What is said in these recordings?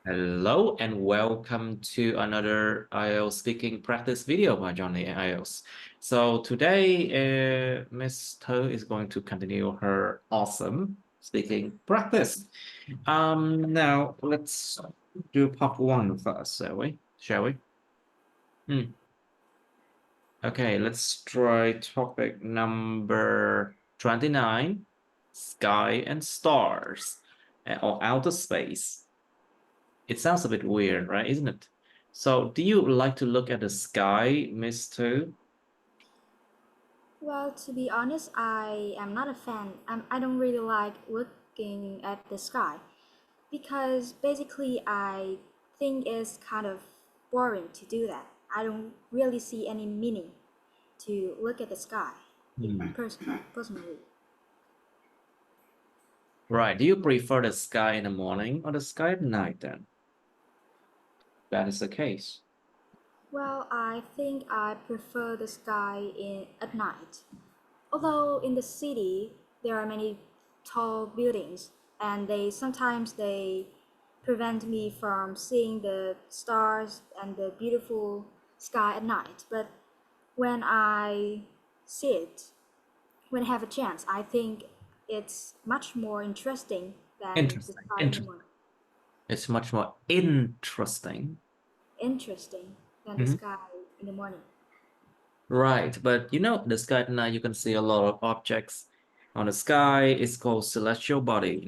Hello and welcome to another IELTS speaking practice video by Johnny IELTS. So today, Miss Thư is going to continue her awesome speaking practice. Now let's do part one first, shall we? Okay, let's try topic number 29, sky and stars, or outer space. It sounds a bit weird, right? Isn't it? So, do you like to look at the sky, Miss Two? Well, to be honest, I am not a fan. I don't really like looking at the sky because basically I think it's kind of boring to do that. I don't really see any meaning to look at the sky personally. Right. Do you prefer the sky in the morning or the sky at night then? That is the case. Well, I think I prefer the sky at night. Although in the city there are many tall buildings and they prevent me from seeing the stars and the beautiful sky at night. But when I see it, when I have a chance, I think it's much more interesting than the Interesting. sky in the Interesting. morning. It's much more interesting. Interesting than the Mhm. sky in the morning. Right. But you know, the sky at night, you can see a lot of objects on the sky. It's called celestial body,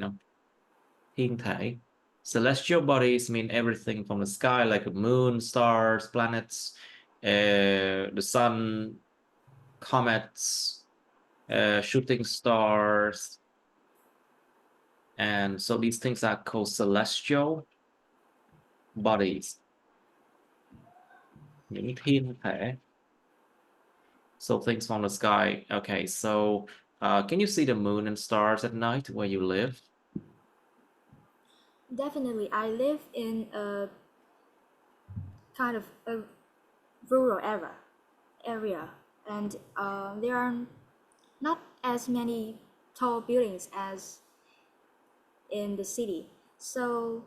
thiên thể. Celestial bodies mean everything from the sky, like the moon, stars, planets, the sun, comets, shooting stars. And so these things are called celestial bodies. Những thiên thể. So things from the sky. Okay, so can you see the moon and stars at night where you live? Definitely, I live in a kind of a rural area, and there are not as many tall buildings as in the city. So,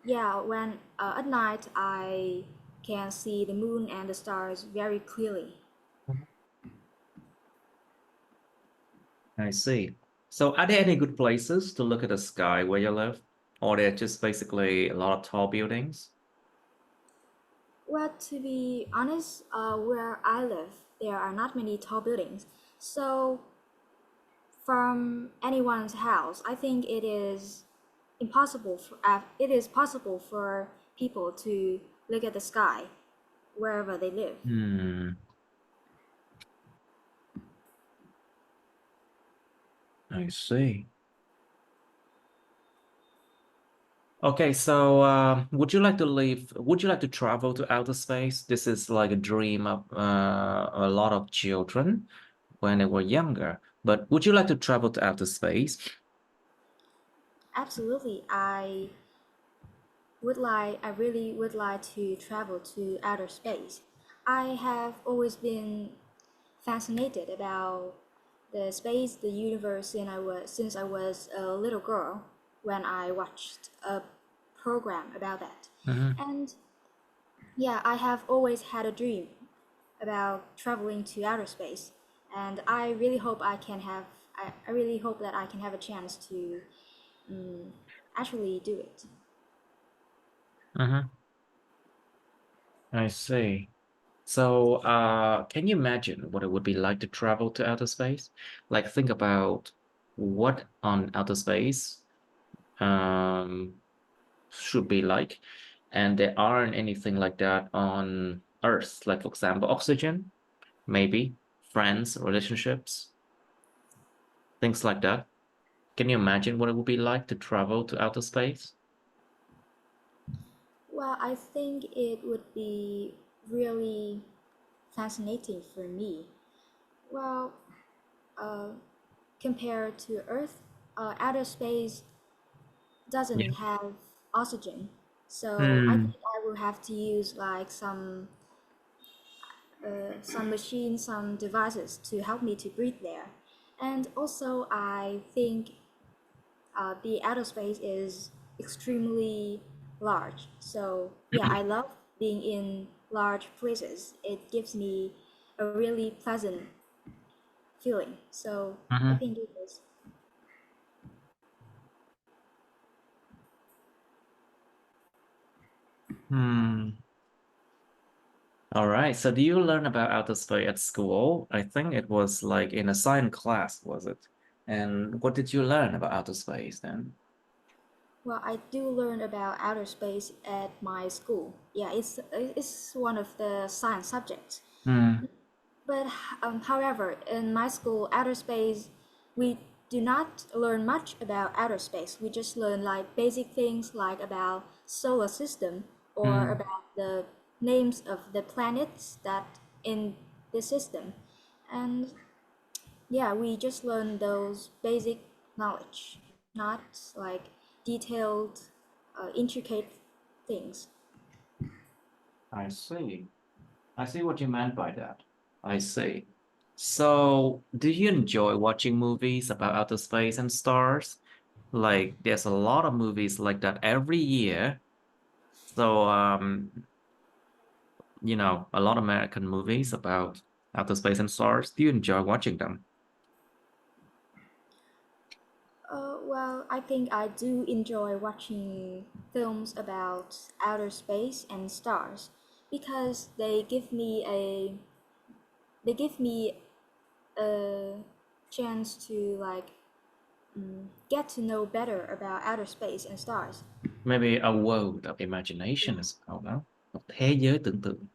yeah, when at night I can see the moon and the stars very clearly. I see. So are there any good places to look at the sky where you live? Or they're just basically a lot of tall buildings? Well, to be honest, where I live, there are not many tall buildings. So, from anyone's house, I think it is possible for people to look at the sky wherever they live. Hmm, I see. Okay, so would you like to travel to outer space? This is like a dream of a lot of children when they were younger. But would you like to travel to outer space? Absolutely, I really would like to travel to outer space. I have always been fascinated about the space, the universe, since I was a little girl when I watched a program about that. Mhm. And yeah, I have always had a dream about traveling to outer space, and I really hope that I can have a chance to actually do it. Mhm. I see. So, can you imagine what it would be like to travel to outer space? Like, think about what on outer space um, should be like, and there aren't anything like that on Earth. Like, for example, oxygen, maybe friends, relationships, things like that. Can you imagine what it would be like to travel to outer space? Well, I think it would be really fascinating for me. Well, uh, compared to Earth, outer space Yeah. doesn't have oxygen, so I Hmm. think I will have to use like some machines, some devices to help me to breathe there. And also, I think the outer space is extremely large. So yeah, I love being in large places. It gives me a really pleasant feeling. So I Mhm. think it is. Hmm. All right. So do you learn about outer space at school? I think it was like in a science class, was it? And what did you learn about outer space then? Well, I do learn about outer space at my school. Yeah, it's one of the science subjects. Hmm. But however, in my school, outer space, we do not learn much about outer space. We just learn like basic things like about solar system or Hmm. about the names of the planets that in the system. And yeah, we just learn those basic knowledge, not like detailed, intricate things. I see. I see what you meant by that. I see. So, do you enjoy watching movies about outer space and stars? Like, there's a lot of movies like that every year. So, a lot of American movies about outer space and stars. Do you enjoy watching them? Well, I think I do enjoy watching films about outer space and stars because they give me a chance to like get to know better about outer space and stars. Maybe a world of imagination as well, no? Một thế giới tưởng tượng.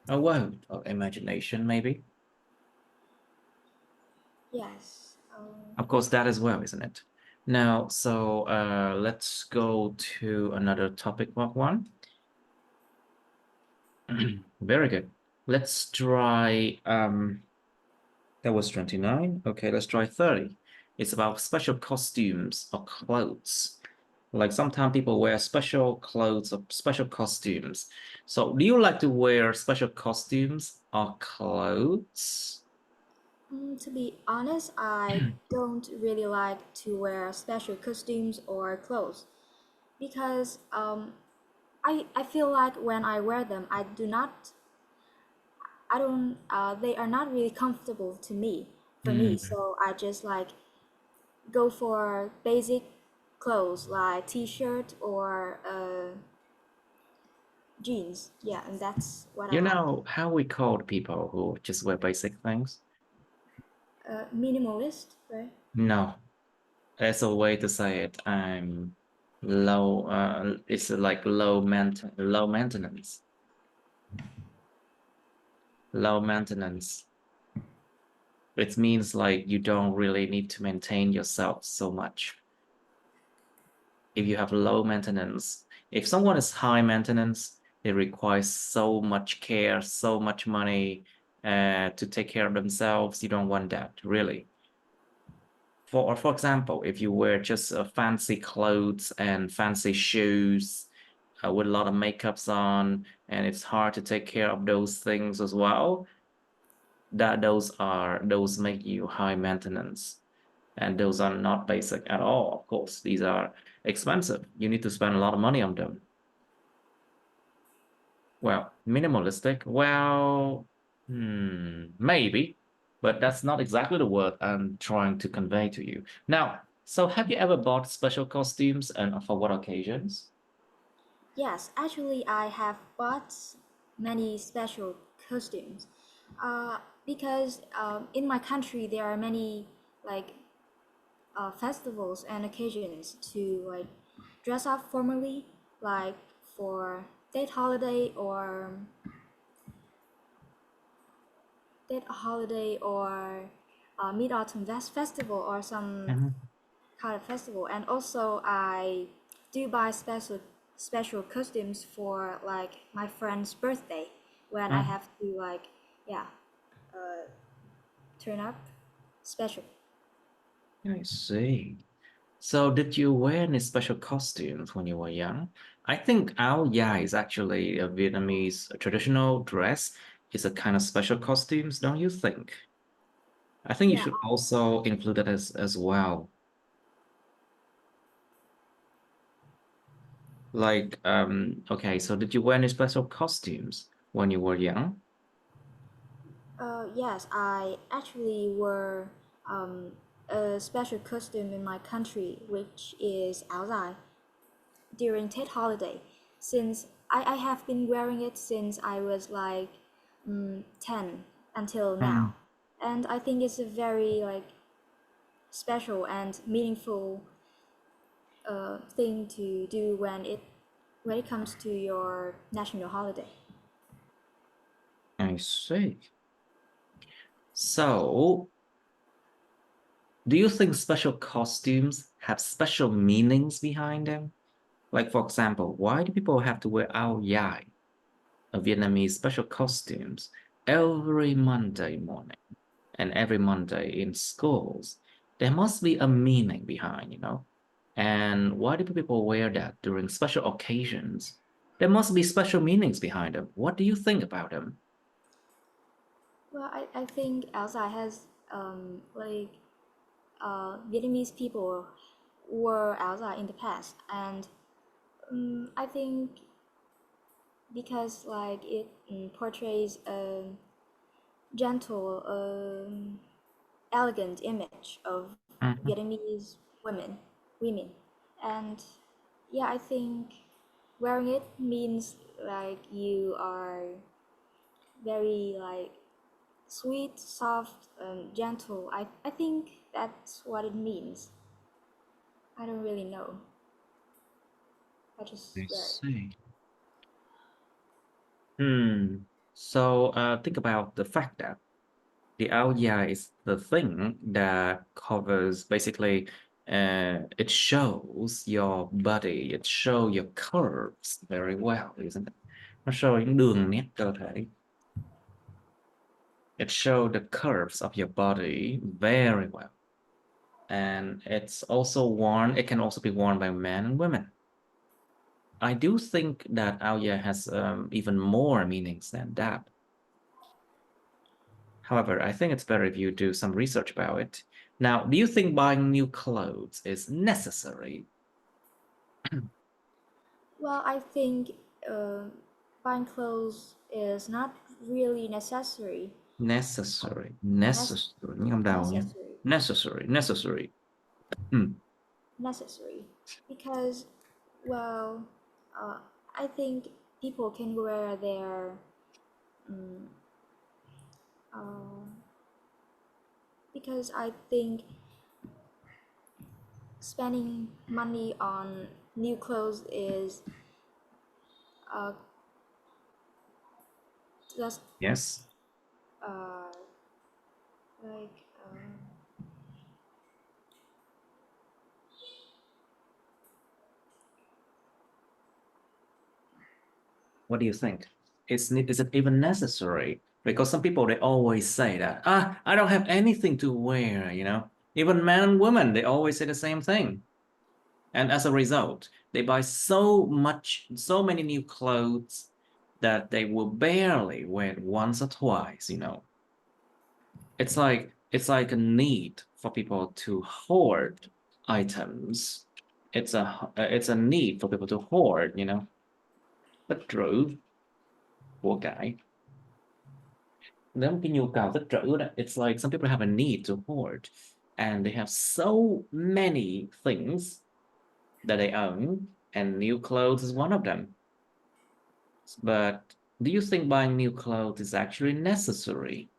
A world of imagination, maybe. Yes. Of course, that as well, isn't it? Now, so let's go to another topic of one. Very good. Let's try that was 29. Okay, let's try 30. It's about special costumes or clothes. Like sometimes people wear special clothes or special costumes. So do you like to wear special costumes or clothes? To be honest, I don't really like to wear special costumes or clothes because I feel like when I wear them, I don't they are not really comfortable to me for me. Mm. So I just like go for basic clothes like t-shirt or jeans. Yeah, and that's what I You like. know how we call people who just wear basic things? Minimalist, right? No, there's a way to say it. I'm low, it's like low maintenance, low maintenance. It means like you don't really need to maintain yourself so much. If you have low maintenance, if someone is high maintenance, they require so much care, so much money, to take care of themselves. You don't want that, really. For example, if you wear just fancy clothes and fancy shoes with a lot of makeups on, and it's hard to take care of those things as well, those make you high maintenance, and those are not basic at all. Of course, these are expensive. You need to spend a lot of money on them. Well, minimalistic, well, maybe, but that's not exactly the word I'm trying to convey to you. Now, so have you ever bought special costumes and for what occasions? Yes, actually, I have bought many special costumes because in my country there are many like festivals and occasions to like dress up formally, like for date holiday or Mid Autumn Festival or some Mhm. kind of festival. And also, I do buy special costumes for like my friend's birthday when I Mhm. have to like yeah turn up special. I see. So did you wear any special costumes when you were young? I think áo dài is actually a Vietnamese traditional dress. It's a kind of special costumes, don't you think? I think you Yeah, should also include it as well. Like, okay, so did you wear any special costumes when you were young? Yes, I actually wore um, a special costume in my country, which is áo dài, during Tet holiday. Since I have been wearing it since I was like 10 until Mm, now. And I think it's a very like special and meaningful thing to do when it comes to your national holiday. I see. So, do you think special costumes have special meanings behind them? Like, for example, why do people have to wear áo dài, a Vietnamese special costumes, every Monday morning and every Monday in schools? There must be a meaning behind, you know? And why do people wear that during special occasions? There must be special meanings behind them. What do you think about them? Well, I think Elsa has like Vietnamese people were Elsa in the past, and I think because like it portrays a gentle, elegant image of Mhm. Vietnamese women, and yeah, I think wearing it means like you are very like sweet, soft, gentle. I think that's what it means. I don't really know. I just I wear it. see. Hmm. So think about the fact that the Aoya is the thing that covers basically it shows your body, it shows your curves very well, isn't it? Nó show những đường nét cơ thể. It shows the curves of your body very well. And it's also worn, it can also be worn by men and women. I do think that Aoya has even more meanings than that. However, I think it's better if you do some research about it. Now, do you think buying new clothes is necessary? Well, I think uh, buying clothes is not really necessary. Necessary, Nec- necessary, nghe không đầu nha. necessary, Necessary, necessary. Hmm. necessary, because well, uh, I think people can wear their uh, because I think spending money on new clothes is uh, just Yes. uh, like What do you think? Is it even necessary? Because some people, they always say that, I don't have anything to wear, you know? Even men and women, they always say the same thing. And as a result, they buy so many new clothes that they will barely wear it once or twice, you know. It's like a need for people to hoard items. It's a need for people to hoard, you know. Tích trữ của cải. Nếu một cái nhu cầu tích trữ đó, it's like some people have a need to hoard, and they have so many things that they own, and new clothes is one of them. But do you think buying new clothes is actually necessary?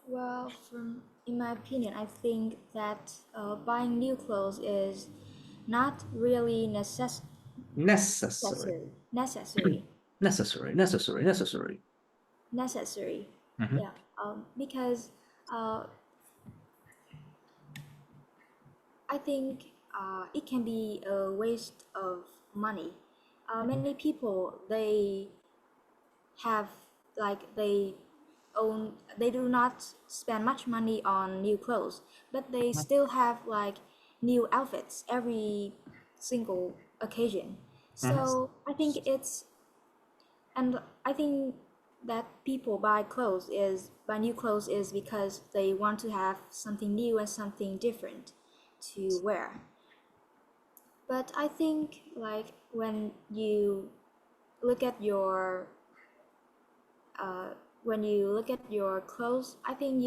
well, from in my opinion, I think that buying new clothes is not really Necessary. necessary, Necessary, necessary, necessary. necessary. Mhm. Yeah, because uh, I think it can be a waste of money. Many people have like they do not spend much money on new clothes, but they still have like new outfits every single occasion. Mhm. So I think that people buy new clothes is because they want to have something new and something different to wear. But I think like look at your uh, when you look at your clothes, I think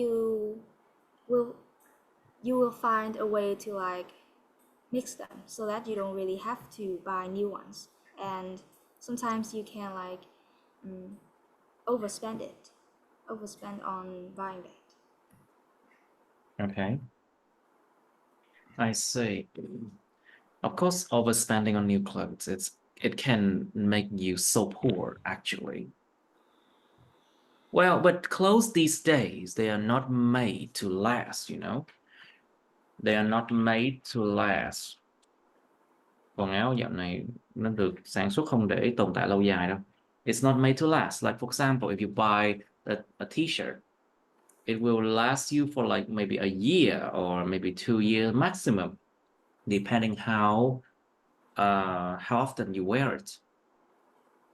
will you will find a way to like mix them so that you don't really have to buy new ones. And sometimes you can like overspend it, overspend on buying that. Okay, I see. Of course, overspending on new clothes, it can make you so poor, actually. Well, but clothes these days, they are not made to last, you know? They are not made to last. Quần áo dạo này nó được sản xuất không để tồn tại lâu dài đâu. It's not made to last. Like for example, if you buy a t-shirt, it will last you for like maybe a year or maybe 2 years maximum, depending how often you wear it.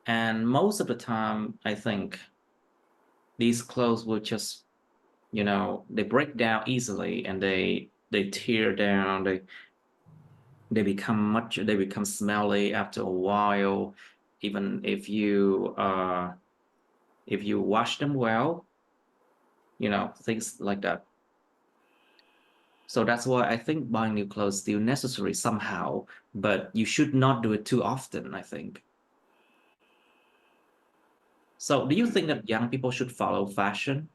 And most of the time, I think these clothes will just, they break down easily and they tear down, they become smelly after a while, even if you wash them well, things like that. So that's why I think buying new clothes is still necessary somehow, but you should not do it too often, I think. So do you think that young people should follow fashion?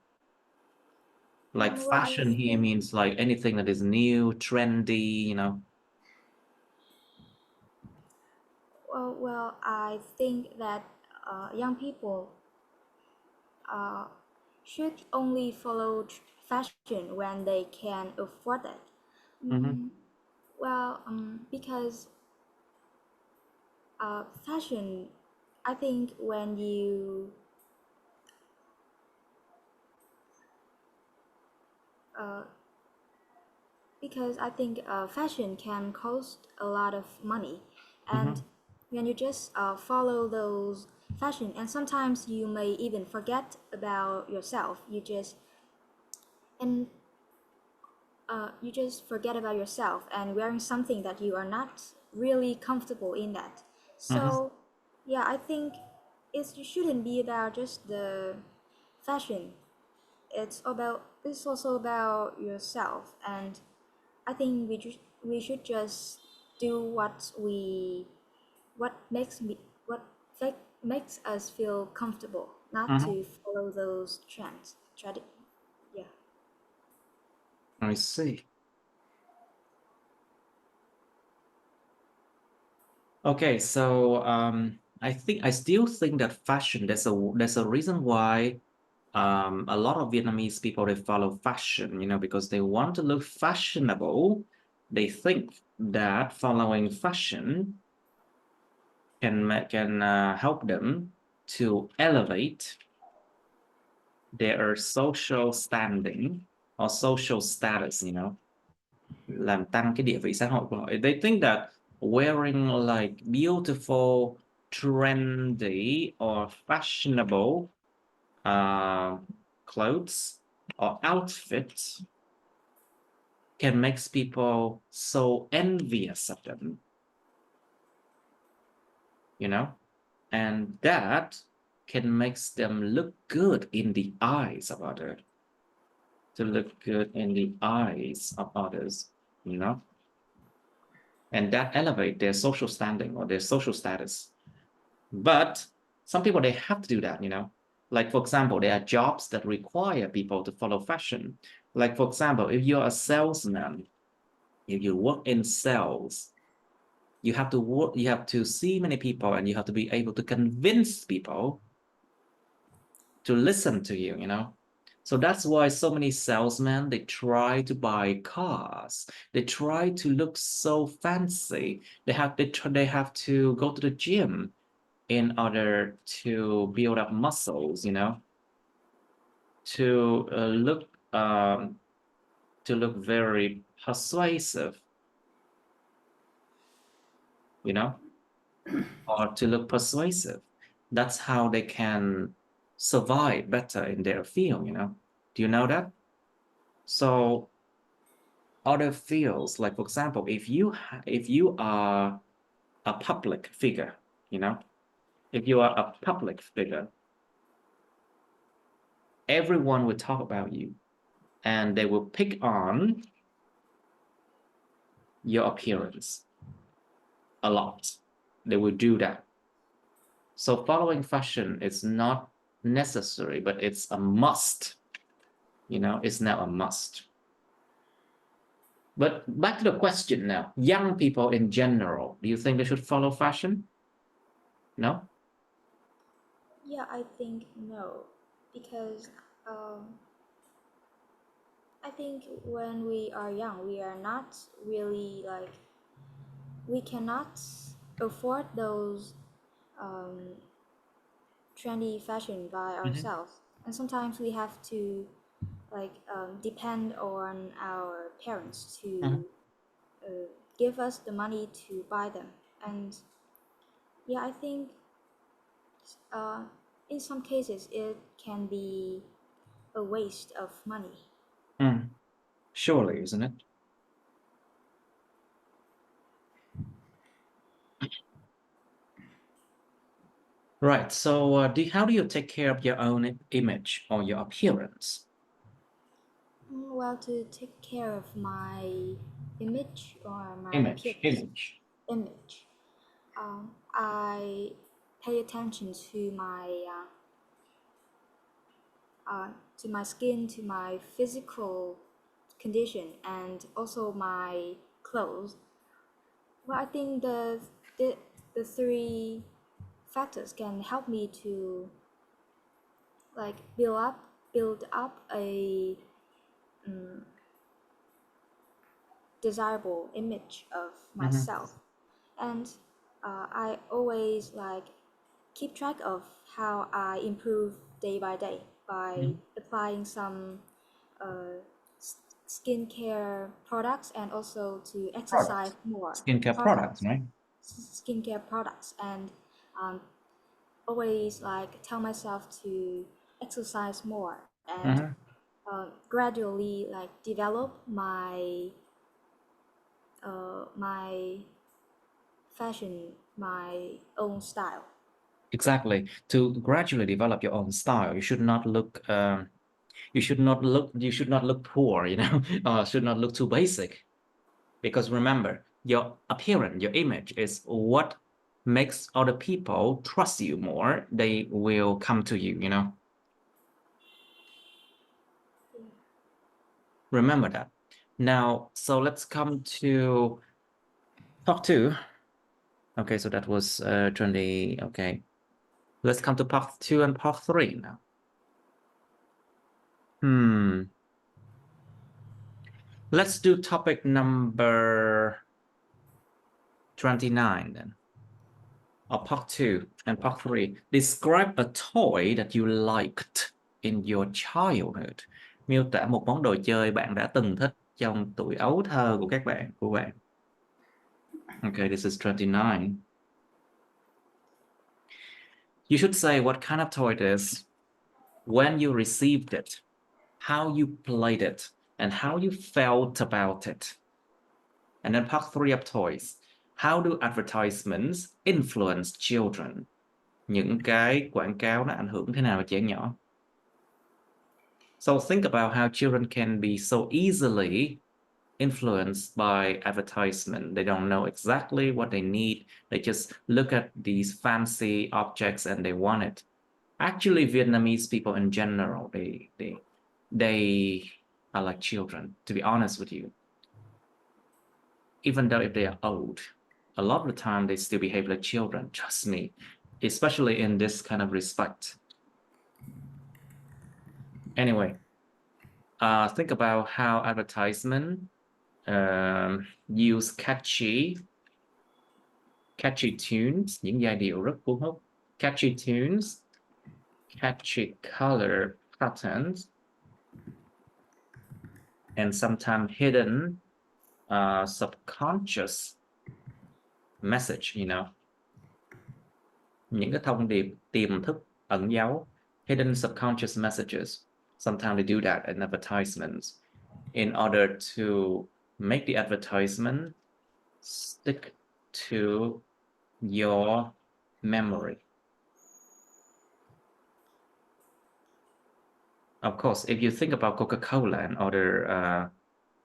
Like Well, I fashion here think means like anything that is new, trendy. I think that young people uh, should only follow fashion when they can afford it. Mm-hmm, Mm, because fashion, I think when you uh, because I think fashion can cost a lot of money, mm-hmm, and when you just follow those fashion, and sometimes you may even forget about yourself. And you just forget about yourself and wearing something that you are not really comfortable in that. mm-hmm, So yeah, I think it shouldn't be about just the fashion. It's also about yourself, and I think we should just do what makes me what makes us feel comfortable, not mm-hmm. to follow those trends. Yeah. I see. Okay, so I still think that fashion, there's a reason why a lot of Vietnamese people they follow fashion, because they want to look fashionable. They think that following fashion can help them to elevate their social standing or social status. Làm tăng cái địa vị xã hội của họ. They think that wearing like beautiful, trendy, or fashionable uh, clothes or outfits can make people so envious of them, and that can make them look good in the eyes of others, to look good in the eyes of others, and that elevate their social standing or their social status. But some people, they have to do that. Like, for example, there are jobs that require people to follow fashion. Like, for example, if you're a salesman, if you work in sales, you have to see many people and you have to be able to convince people to listen to you. So that's why so many salesmen, they try to buy cars. They try to look so fancy. They have to go to the gym in order to build up muscles, to look very persuasive, or to look persuasive. That's how they can survive better in their field. Do you know that? So other fields. Like, for example, if you are a public figure, you know, if you are a public figure, everyone will talk about you and they will pick on your appearance a lot. They will do that. So following fashion is not necessary, but it's a must. You know, it's now a must. But back to the question now. Young people in general, do you think they should follow fashion? No? Yeah, I think no, because I think when we are young, we are not really like we cannot afford those um, trendy fashion by Mhm. ourselves, and sometimes we have to like depend on our parents Mhm. to give us the money to buy them. And yeah, I think uh, in some cases it can be a waste of money. Mm. Surely, isn't it? Right. So, how do you take care of your own image or your appearance? Well, to take care of my image or my Image, appearance, image. image, I pay attention to my skin, to my physical condition, and also my clothes. Well, I think the, the three factors can help me to like build up a desirable image of Mhm. myself. And I always like keep track of how I improve day by day by Mhm. applying some uh, skincare products and also to exercise Products, more skincare products, products, right? skincare products, and um, always like tell myself to exercise more and Mhm. gradually like develop my fashion, my own style. Exactly. To gradually develop your own style, you should not look poor, you know, should not look too basic. Because remember, your appearance, your image is what makes other people trust you more. They will come to you, you know. Remember that. Now, so let's come to part two. Okay, so that was 20. Okay. Let's come to part two and part three now. Hmm. Let's do topic number 29 then. Or part two and part three. Describe a toy that you liked in your childhood. Miêu tả một món đồ chơi bạn đã từng thích trong tuổi ấu thơ của của bạn. Okay, this is 29. You should say what kind of toy it is, when you received it, how you played it, and how you felt about it. And then part three of toys. How do advertisements influence children? Những cái quảng cáo nó ảnh hưởng thế nào với trẻ nhỏ? So think about how children can be so easily influenced by advertisement. They don't know exactly what they need. They just look at these fancy objects and they want it. Actually, Vietnamese people in general, they are like children, to be honest with you. Even though if they are old, a lot of the time they still behave like children, trust me, especially in this kind of respect. Anyway, think about how advertisement use catchy tunes, những giai điệu rất cuốn hút, catchy tunes, catchy color patterns, and sometimes hidden subconscious message, you know, những cái thông điệp tiềm thức ẩn dấu, hidden subconscious messages. Sometimes they do that in advertisements in order to make the advertisement stick to your memory. Of course, if you think about Coca-Cola and other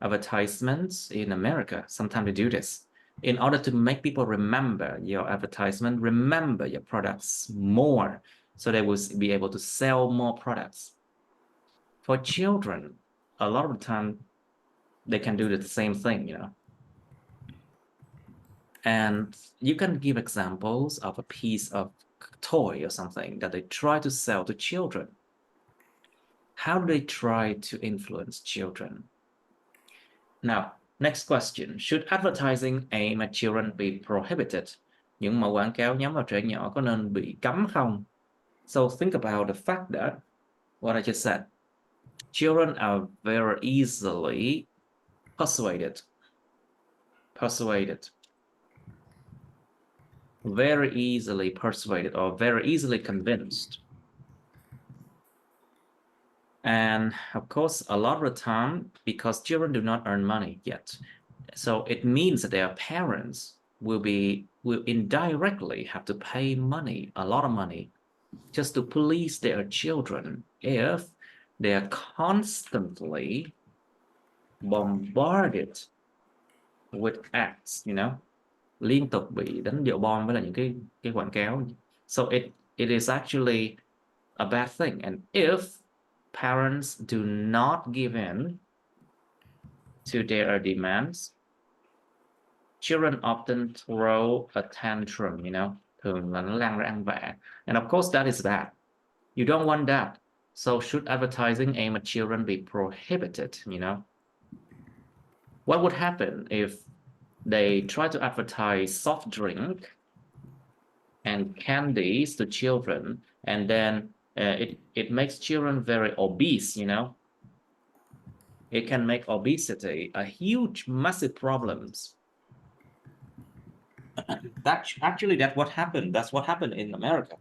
advertisements in America, sometimes they do this. In order to make people remember your advertisement, remember your products more, so they will be able to sell more products. For children, a lot of the time, they can do the same thing, And you can give examples of a piece of toy or something that they try to sell to children. How do they try to influence children? Now, next question. Should advertising aimed at children be prohibited? Những mẫu quảng cáo nhắm vào trẻ nhỏ có nên bị cấm không? So think about the fact that what I just said. Children are very easily persuaded. Very easily persuaded or very easily convinced. And of course, a lot of the time, because children do not earn money yet, so it means that their parents will indirectly have to pay money, a lot of money, just to please their children if they are constantly bombarded with ads, liên tục bị đánh dạo bom với là những cái quảng cáo. So it is actually a bad thing. And if parents do not give in to their demands, children often throw a tantrum, thường là nó lăn ra ăn vạ. And of course that is bad. You don't want that. So should advertising aimed at children be prohibited, What would happen if they try to advertise soft drink and candies to children, and then it makes children very obese, It can make obesity a huge, massive problems. That's what happened. That's what happened in America.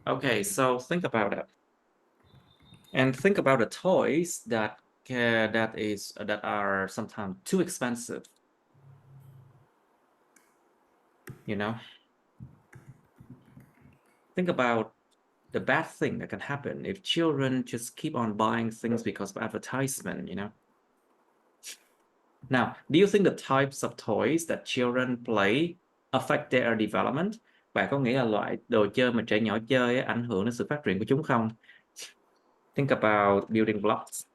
Okay, so think about it, and think about the toys that are sometimes too expensive. Think about the bad thing that can happen if children just keep on buying things because of advertisement, Now, do you think the types of toys that children play affect their development? Bạn có nghĩ là loại đồ chơi mà trẻ nhỏ chơi ảnh hưởng đến sự phát triển của chúng không? Think about building blocks,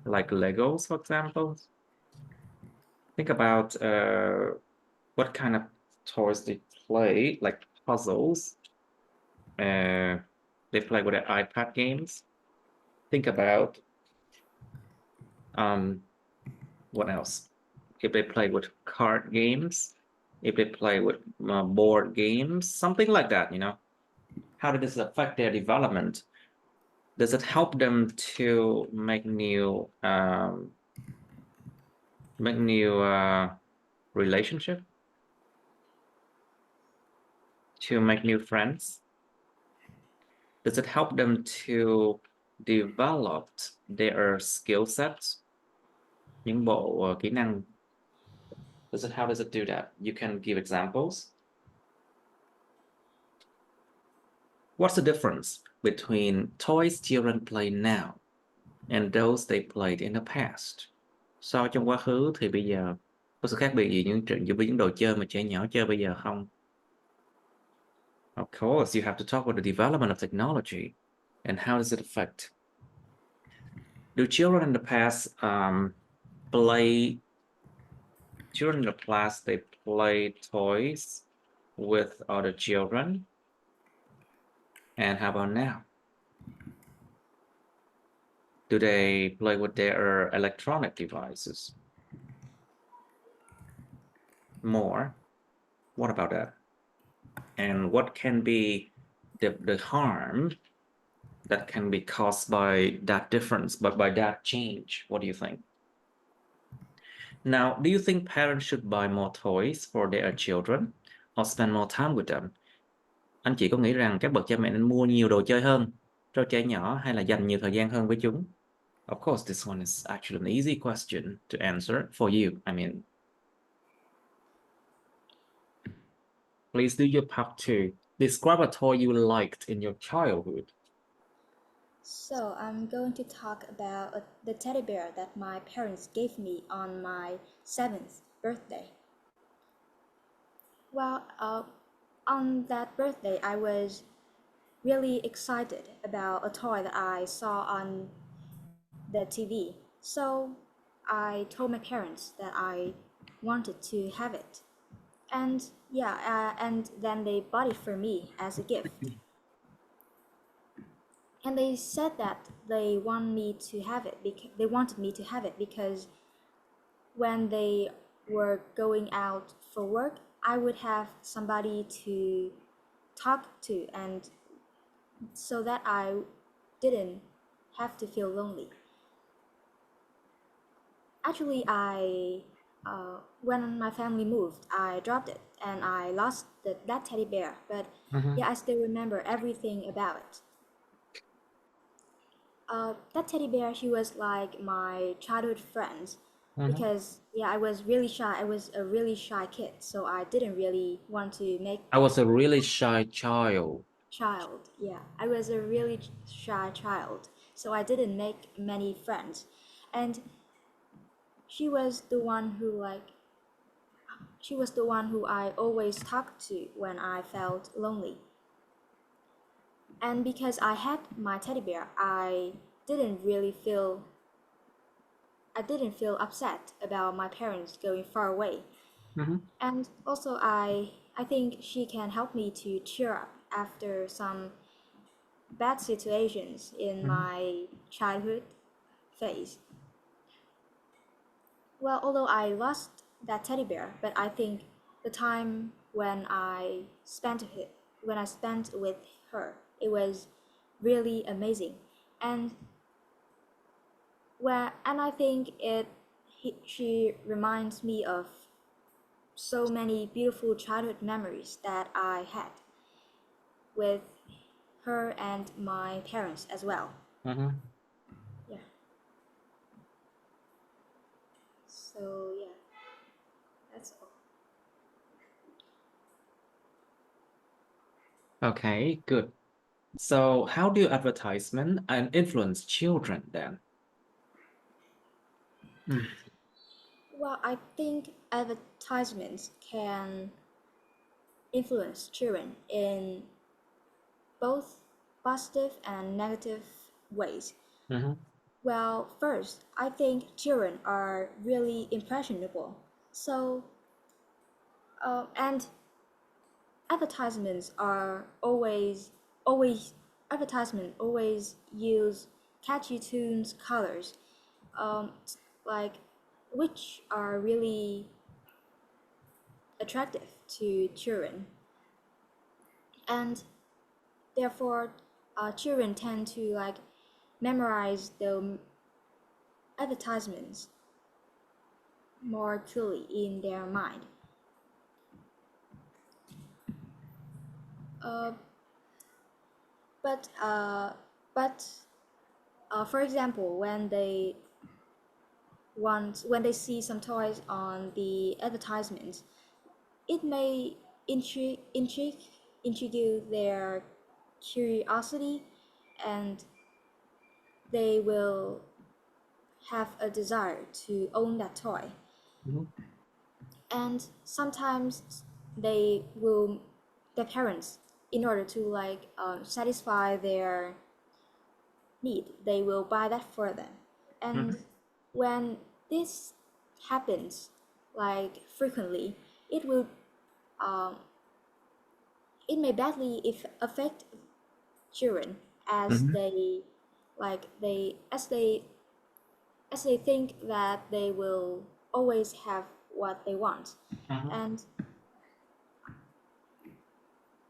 like Legos, for example. Think about what kind of toys they play, like puzzles. They play with their iPad games. Think about what else? If they play with card games, if they play with board games, something like that, How does this affect their development? Does it help them to make new relationship? To make new friends? Does it help them to develop their skill sets? Những bộ kỹ năng. How does it do that? You can give examples. What's the difference between toys children play now and those they played in the past? So trong quá khứ thì bây giờ có sự khác biệt gì với những đồ chơi mà trẻ nhỏ chơi bây giờ không? Of course, you have to talk about the development of technology and how does it affect. Do children in the past they play toys with other children? And how about now? Do they play with their electronic devices more? What about that? And what can be the harm that can be caused by that difference, but by that change? What do you think? Now, do you think parents should buy more toys for their children or spend more time with them? Anh chị có nghĩ rằng các bậc cha mẹ nên mua nhiều đồ chơi hơn cho trẻ nhỏ hay là dành nhiều thời gian hơn với chúng? Of course, this one is actually an easy question to answer for you. I mean, please do your part to describe a toy you liked in your childhood. So I'm going to talk about the teddy bear that my parents gave me on my 7th birthday. Well, on that birthday, I was really excited about a toy that I saw on the TV. So I told my parents that I wanted to have it. And yeah, and then they bought it for me as a gift. And they said that they want me to have it because they wanted me to have it because when they were going out for work, I would have somebody to talk to, and so that I didn't have to feel lonely. Actually, when my family moved, I dropped it and I lost that teddy bear. But Mhm, yeah, I still remember everything about it. That teddy bear, she was like my childhood friend mhm. because yeah, I was really shy. I was a really shy kid, so I didn't really want to make I was a really shy child. child. Yeah, I was a really shy child, so I didn't make many friends. And she was the one who she was the one who I always talked to when I felt lonely. And because I had my teddy bear, I didn't feel upset about my parents going far away. Mhm, And also I think she can help me to cheer up after some bad situations in mhm. my childhood phase. Well, although I lost that teddy bear, but I think the time when I spent with her, it was really amazing. And I think she reminds me of so many beautiful childhood memories that I had with her and my parents as well. Mhm. Yeah. So yeah, that's all. Okay, good. So how do advertisement and influence children then? Mm, Well, I think advertisements can influence children in both positive and negative ways. mhm, Well, first, I think children are really impressionable. So, and advertisements are always advertisement always use catchy tunes, colors, um, like which are really attractive to children, and therefore, children tend to like memorize the advertisements more clearly in their mind. Uh, but uh, but for example, when they see some toys on the advertisements, it may intrigue their curiosity, and they will have a desire to own that toy. mhm, And sometimes they will their parents, in order to like satisfy their need, they will buy that for them. And mhm, when this happens like frequently, it will um, it may badly if affect children as mhm, they like they as they think that they will always have what they want. mhm, And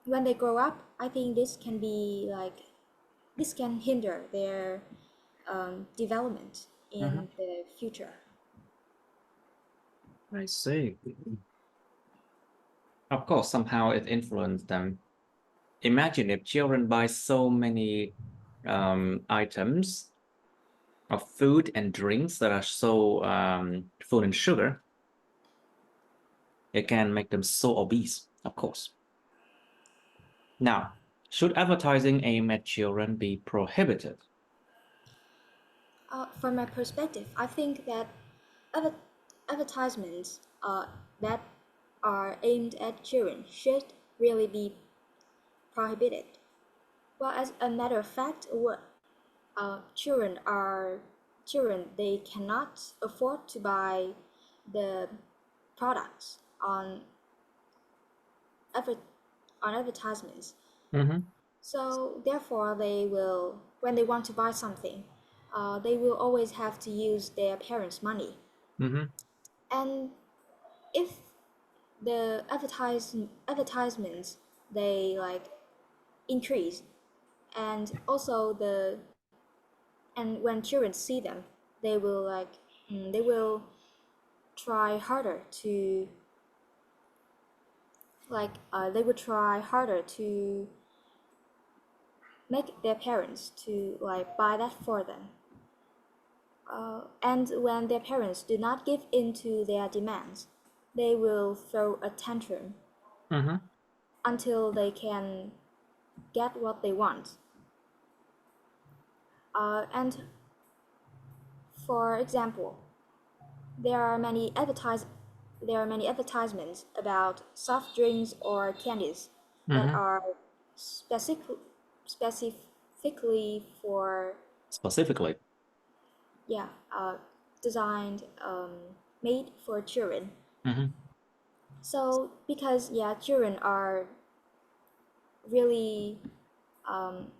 when they grow up, I think this can hinder their development mhm. in the future. I see. Of course, somehow it influenced them Imagine if children buy so many items of food and drinks that are so full in sugar, it can make them so obese, of course. Now, should advertising aimed at children be prohibited? From my perspective, I think that adver- advertisements that are aimed at children should really be prohibited. Well, as a matter of fact, what children, they cannot afford to buy the products adver- on advertisements. Mm-hmm. So therefore, they will, when they want to buy something, they will always have to use their parents' money. Mm-hmm. And if the advertisements, they like increase, and also and when children see them, they will they will try harder to they would try harder to make their parents to like buy that for them. And when their parents do not give in to their demands, they will throw a tantrum Mm-hmm. until they can get what they want. And for example, there are many advertisements about soft drinks or candies that Mm-hmm. are specific, specifically for Specifically. yeah designed made for children. Mm-hmm. So because yeah, children are really um,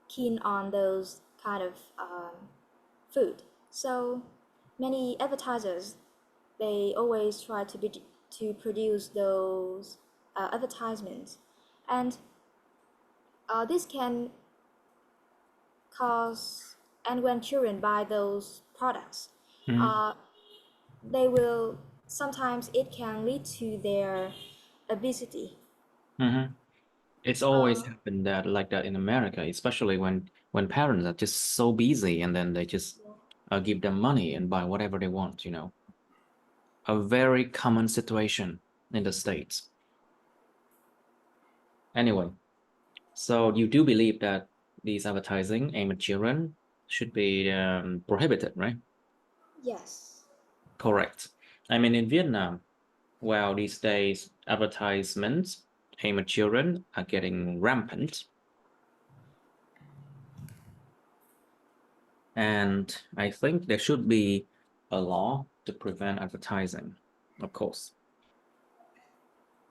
keen on those kind of food. So many advertisers, they always try to produce those advertisements, and this can cause. And when children buy those products, Mm-hmm. uh, they will sometimes it can lead to their obesity. Mm-hmm. It's always Uh, happened that like that in America, especially when parents are just so busy and then they just give them money and buy whatever they want, you know. A very common situation in the States. Anyway, so you do believe that these advertising aimed at children should be prohibited, right? yes. Correct. I mean, in Vietnam, well, these days advertisements aimed at children are getting rampant. And I think there should be a law to prevent advertising, of course.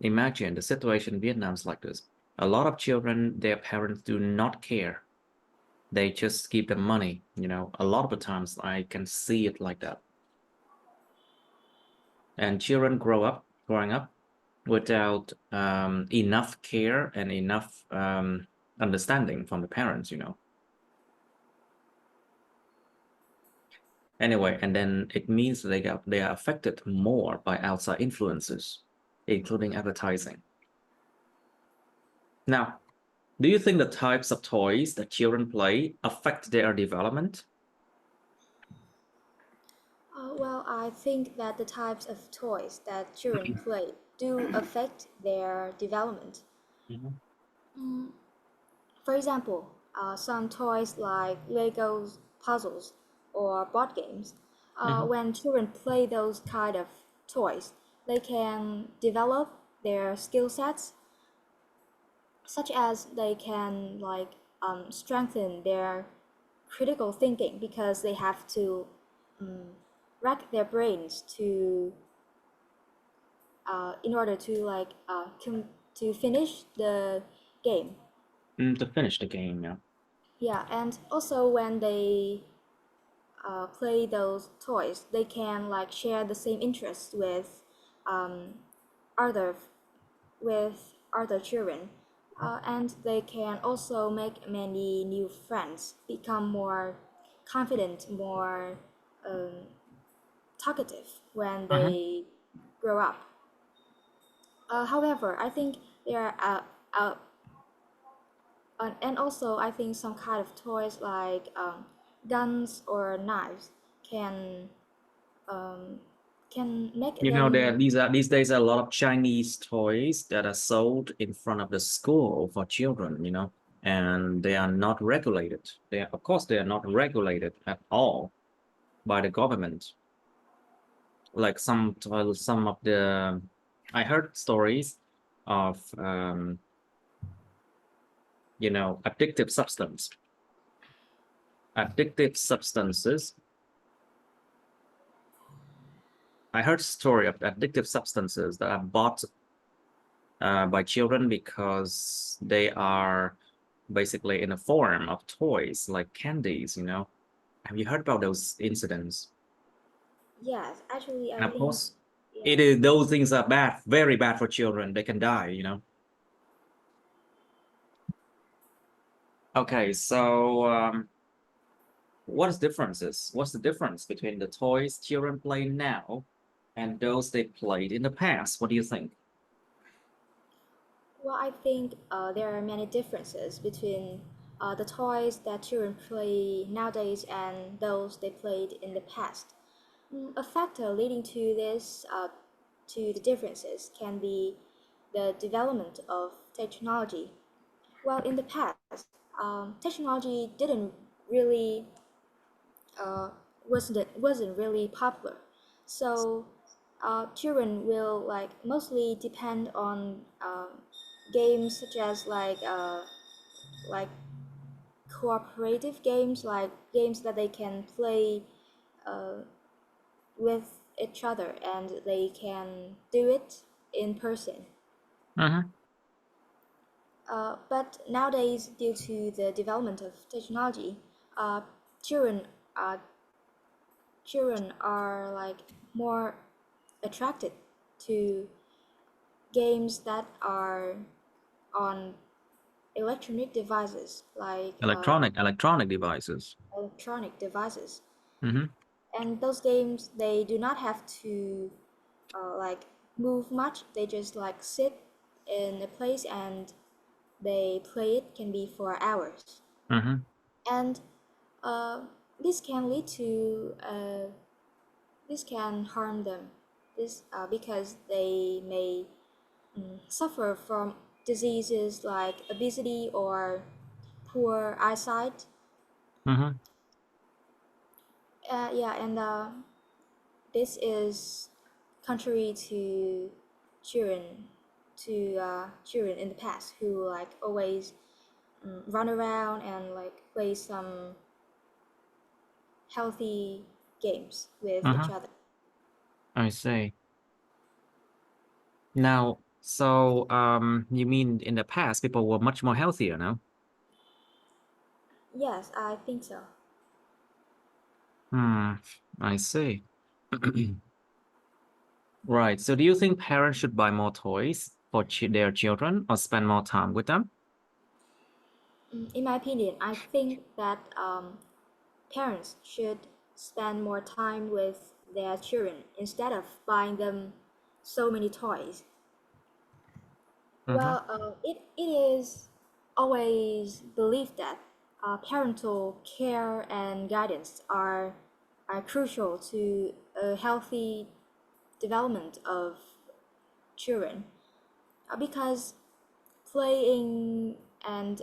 Imagine the situation in Vietnam is like this. A lot of children, their parents do not care. They just give them money, you know. A lot of the times I can see it like that. And children growing up without enough care and enough understanding from the parents, you know. Anyway, and then it means they are affected more by outside influences, including advertising. Now, do you think the types of toys that children play affect their development? Well, I think that the types of toys that children play do affect their development. Mhm. For example, some toys like Legos, puzzles, or board games, Mhm. when children play those kind of toys, they can develop their skill sets, such as they can strengthen their critical thinking because they have to rack their brains to in order to to finish the game. To finish the game, yeah. Yeah, and also when they play those toys, they can like share the same interests um, other other children, and they can also make many new friends, become more confident, more um, talkative when Mhm. they grow up. However, I think there are And also, I think some kind of toys like guns or knives can um, make You know, them. these days a lot of Chinese toys that are sold in front of the school for children, you know, and they are not regulated. Of course, they are not regulated at all by the government. Like some of the, I heard stories of, you know, addictive substances. I heard story of addictive substances that are bought by children because they are basically in a form of toys like candies, you know. Have you heard about those incidents? Yes, actually, I And of think course, it yes. is those things are bad, very bad for children. They can die, you know. Okay, so what's the difference between the toys children play now and those they played in the past? What do you think? Well, I think there are many differences between the toys that children play nowadays and those they played in the past. A factor leading to this, to the differences, can be the development of technology. Well, in the past, technology didn't really uh, wasn't really popular. So children will like mostly depend on games such as like cooperative games, like games that they can play uh, with each other and they can do it in person. Mm-hmm. But nowadays, due to the development of technology, uh, children uh, children are like more attracted to games that are on electronic devices like Electronic devices. electronic devices, Mm-hmm. and those games they do not have to like move much. They just like sit in a place and they play it, can be for hours. Mm-hmm. And uh, this can lead to this can harm them, this because they may suffer from diseases like obesity or poor eyesight. Mm-hmm. Yeah, and this is contrary to children, children in the past who like always run around and like play some healthy games with each Uh-huh. other. I see. Now, so you mean in the past people were much more healthier now? Yes, I think so. Hmm, I see. Right. So do you think parents should buy more toys for their children or spend more time with them? In my opinion, I think that parents should spend more time with their children instead of buying them so many toys. Mm-hmm. Well, it is always believed that parental care and guidance are crucial to a healthy development of children, because playing and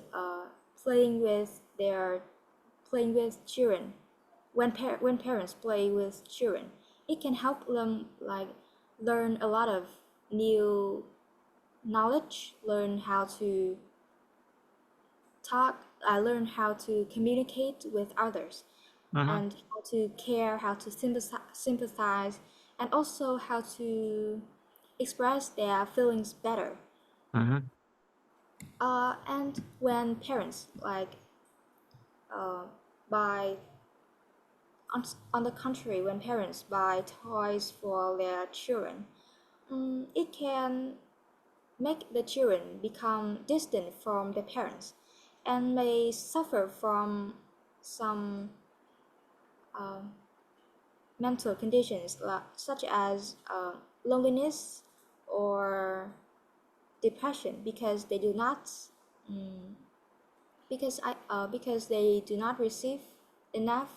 playing with their playing with children, when parents play with children, it can help them like learn a lot of new knowledge, learn how to talk, learn how to communicate with others, Mm-hmm. and how to care, how to sympathize, and also how to express their feelings better. Mm-hmm. And when parents like uh, buy on the contrary, when parents buy toys for their children, it can make the children become distant from their parents and may suffer from some uh, mental conditions such as loneliness or depression because they do not because they do not receive enough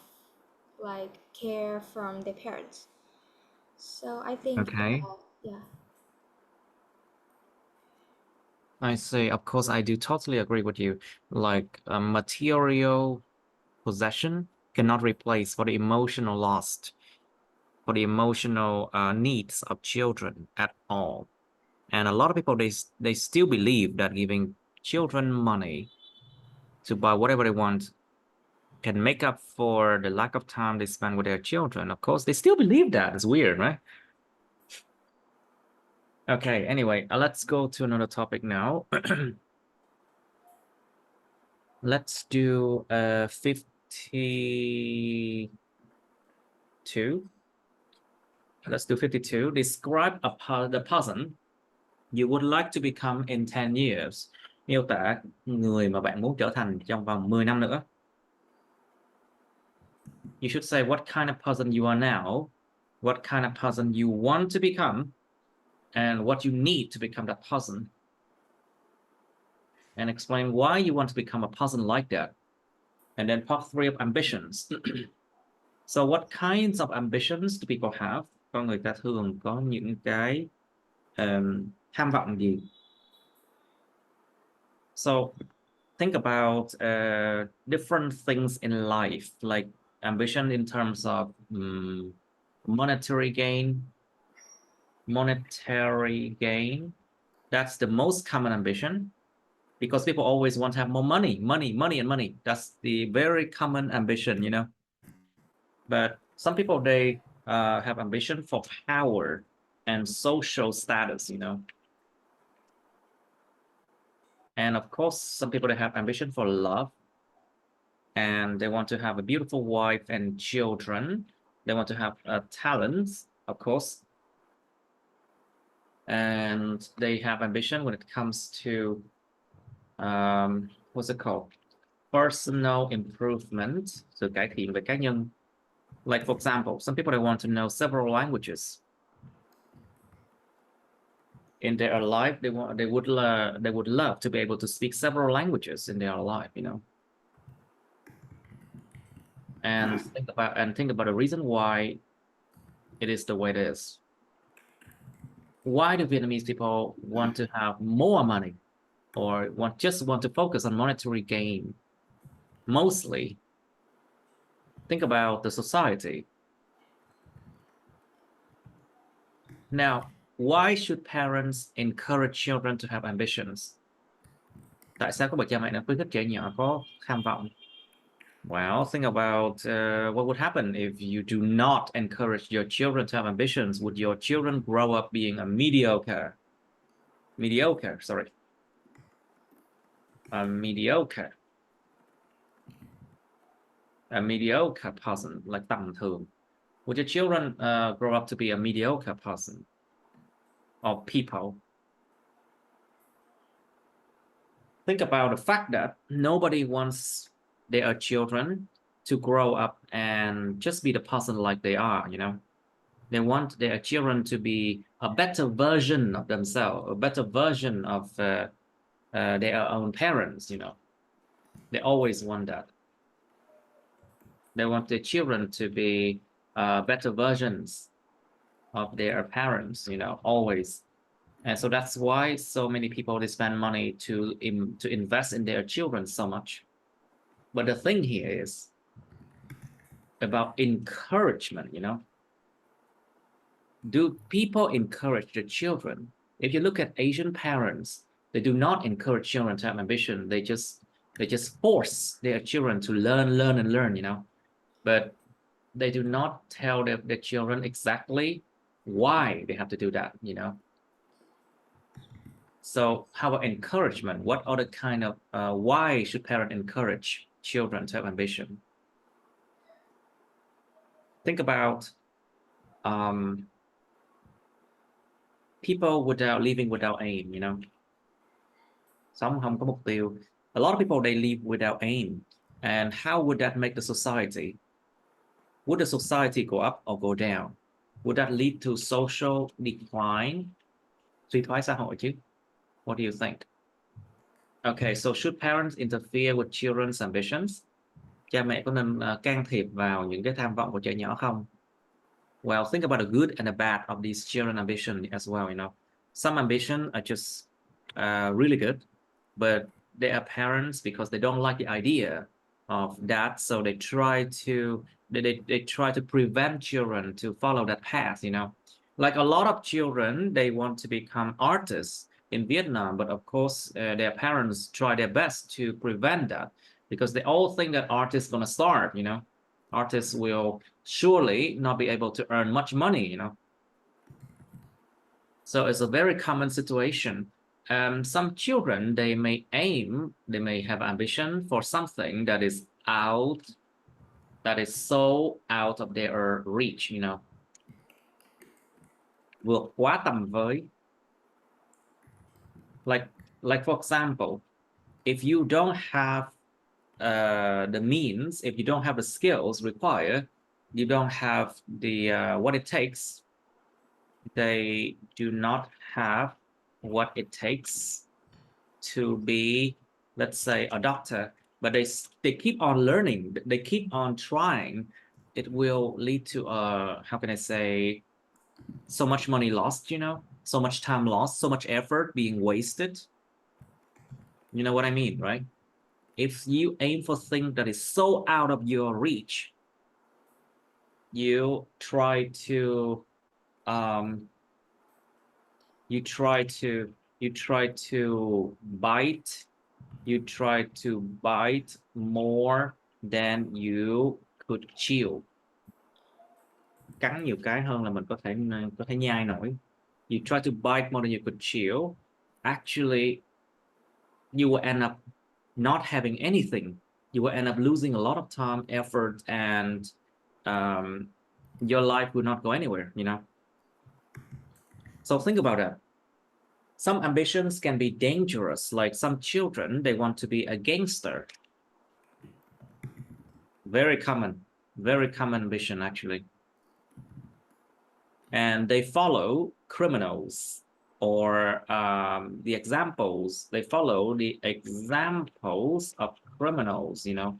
like care from their parents. So I think Okay, yeah. I see. Of course, I do totally agree with you. Like material possession cannot replace for the emotional loss, for the emotional needs of children at all. And a lot of people they still believe that giving children money to buy whatever they want can make up for the lack of time they spend with their children. Of course, they still believe that. It's weird, right? Okay, anyway, let's go to another topic now. Let's do 52. Let's do 52. Describe the person you would like to become in 10 years. Miêu tả người mà bạn muốn trở thành trong vòng 10 năm nữa. You should say what kind of person you are now, what kind of person you want to become, and what you need to become that person. And explain why you want to become a person like that. And then part 3 of ambitions. So what kinds of ambitions do people have? Con người ta thường có những cái tham vọng gì? So think about different things in life, like ambition in terms of monetary gain. That's the most common ambition because people always want to have more money, and money. That's the very common ambition, you know. But some people, they have ambition for power and social status, you know. And of course, some people, they have ambition for love and they want to have a beautiful wife and children. They want to have talents, of course. And they have ambition when it comes to, what's it called? Personal improvement, sự cải thiện về cá nhân. Like, for example, some people, they want to know several languages. In their life, they would love to be able to speak several languages in their life, you know. And think about the reason why it is the way it is. Why do Vietnamese people want to have more money or just want to focus on monetary gain? Mostly, think about the society. Now, why should parents encourage children to have ambitions? Tại sao các bậc cha mẹ lại khuyến khích trẻ nhỏ có tham vọng? Well, think about what would happen if you do not encourage your children to have ambitions. Would your children grow up being a mediocre person, like tầm thường? Would your children grow up to be a mediocre person or people? Think about the fact that nobody wants their children to grow up and just be the person like they are, you know. They want their children to be a better version of themselves, a better version of their own parents, you know. They always want that. They want their children to be better versions of their parents, you know, always. And so that's why so many people, they spend money to invest in their children so much. But the thing here is about encouragement, you know. Do people encourage their children? If you look at Asian parents, they do not encourage children to have ambition. They just force their children to learn, you know. But they do not tell their children exactly why they have to do that, you know. So how about encouragement? What other kind of why should parents encourage children to have ambition? Think about people living without aim, you know. Sống không có mục tiêu. A lot of people, they live without aim. And how would that make the society? Would the society go up or go down? Would that lead to social decline? Suy thoái xã hội chứ? What do you think? Okay, so should parents interfere with children's ambitions? Cha mẹ có nên can thiệp vào những cái tham vọng của trẻ nhỏ không? Well, think about the good and the bad of these children ambition as well, you know. Some ambition are just really good, but they are parents because they don't like the idea of that, so they try to prevent children to follow that path, you know. Like a lot of children, they want to become artists in Vietnam, but of course, their parents try their best to prevent that because they all think that art is going to starve, you know. Artists will surely not be able to earn much money, you know. So it's a very common situation. Some children, they may have ambition for something that is so out of their reach, you know. Vượt quá tầm với. Like for example, if you don't have the means, if you don't have the skills required, you don't have the what it takes, they do not have what it takes to be, let's say, a doctor, but they keep on learning, they keep on trying. It will lead to how can I say, so much money lost, you know, so much time lost, so much effort being wasted. You know what I mean, right? If you aim for things that is so out of your reach, you try to um, you try to bite more than you could chew. Cắn nhiều cái hơn là mình có thể nhai nổi. You try to bite more than you could chew. Actually, you will end up not having anything. You will end up losing a lot of time, effort, and your life will not go anywhere, you know. So think about that. Some ambitions can be dangerous, like some children, they want to be a gangster. Very common ambition, actually. And they follow criminals, or they follow the examples of criminals, you know.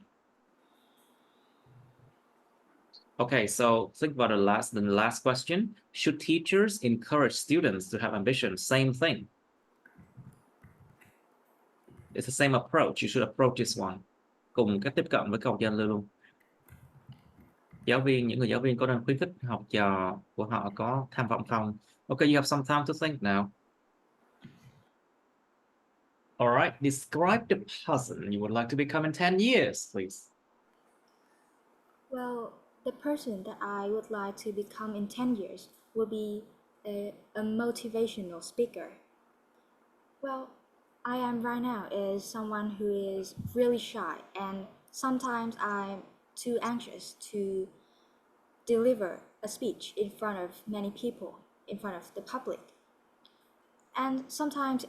Okay, so think about the last question. Should teachers encourage students to have ambition? Same thing. It's the same approach. You should approach this one. Cùng cách tiếp cận với câu trả lời luôn. Những người giáo viên có nên khuyến khích học trò của họ có tham vọng không? Okay, you have some time to think now. All right, describe the person you would like to become in 10 years, please. Well, the person that I would like to become in 10 years will be a motivational speaker. Well, I am right now is someone who is really shy, and sometimes I'm too anxious to deliver a speech in front of many people, in front of the public. And sometimes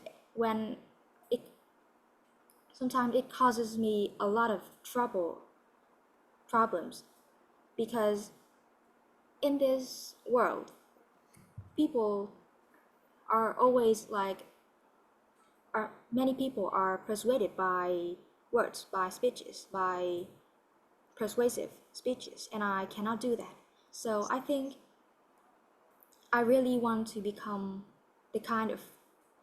it causes me a lot of problems, because in this world, people are always many people are persuaded by words, by speeches, by persuasive speeches, and I cannot do that. So I think I really want to become the kind of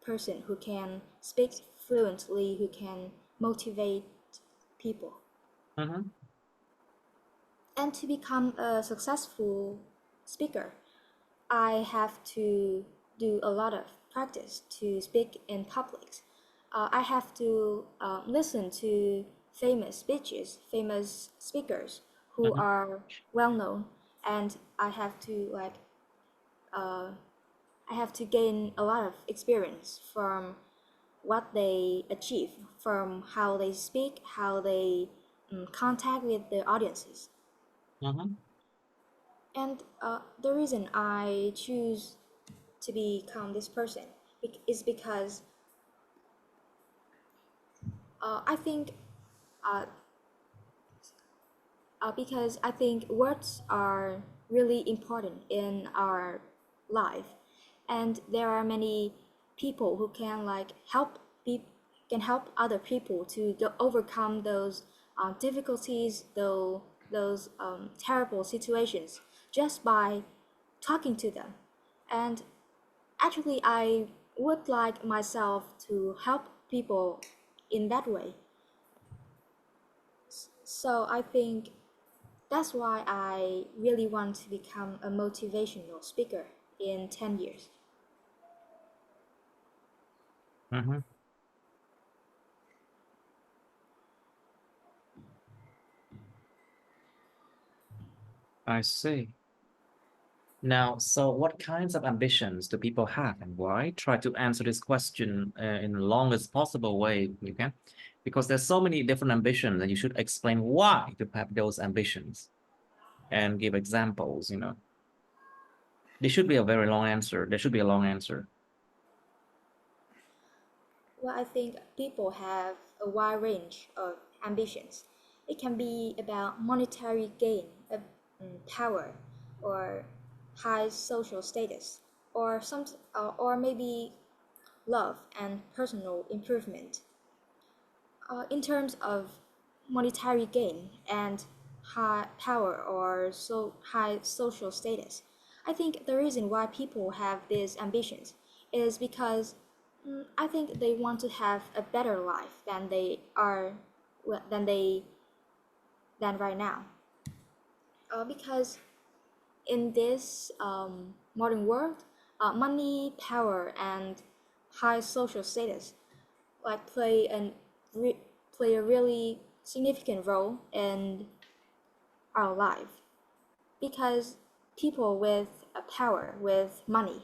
person who can speak fluently, who can motivate people. Mm-hmm. And to become a successful speaker, I have to do a lot of practice to speak in public. I have to listen to famous speakers who Mm-hmm. are well known, and I have to gain a lot of experience from what they achieve, from how they speak, how they contact with the audiences. Mm-hmm. And the reason I choose to become this person is because I think uh, because I think words are really important in our life, and there are many people who can help can help other people to overcome those difficulties, those terrible situations, just by talking to them. And actually, I would like myself to help people in that way. So I think that's why I really want to become a motivational speaker in 10 years. Mm-hmm. I see. Now, so what kinds of ambitions do people have and why? Try to answer this question in the longest possible way you can, because there's so many different ambitions, and you should explain why to have those ambitions and give examples, you know. There should be a very long answer. There should be a long answer. Well, I think people have a wide range of ambitions. It can be about monetary gain, power, or high social status, or maybe love and personal improvement. In terms of monetary gain and high power or high social status, I think the reason why people have these ambitions is because I think they want to have a better life than they are than they than right now. Because in this modern world, money, power, and high social status like re- play a really significant role in our life because people with power, with money,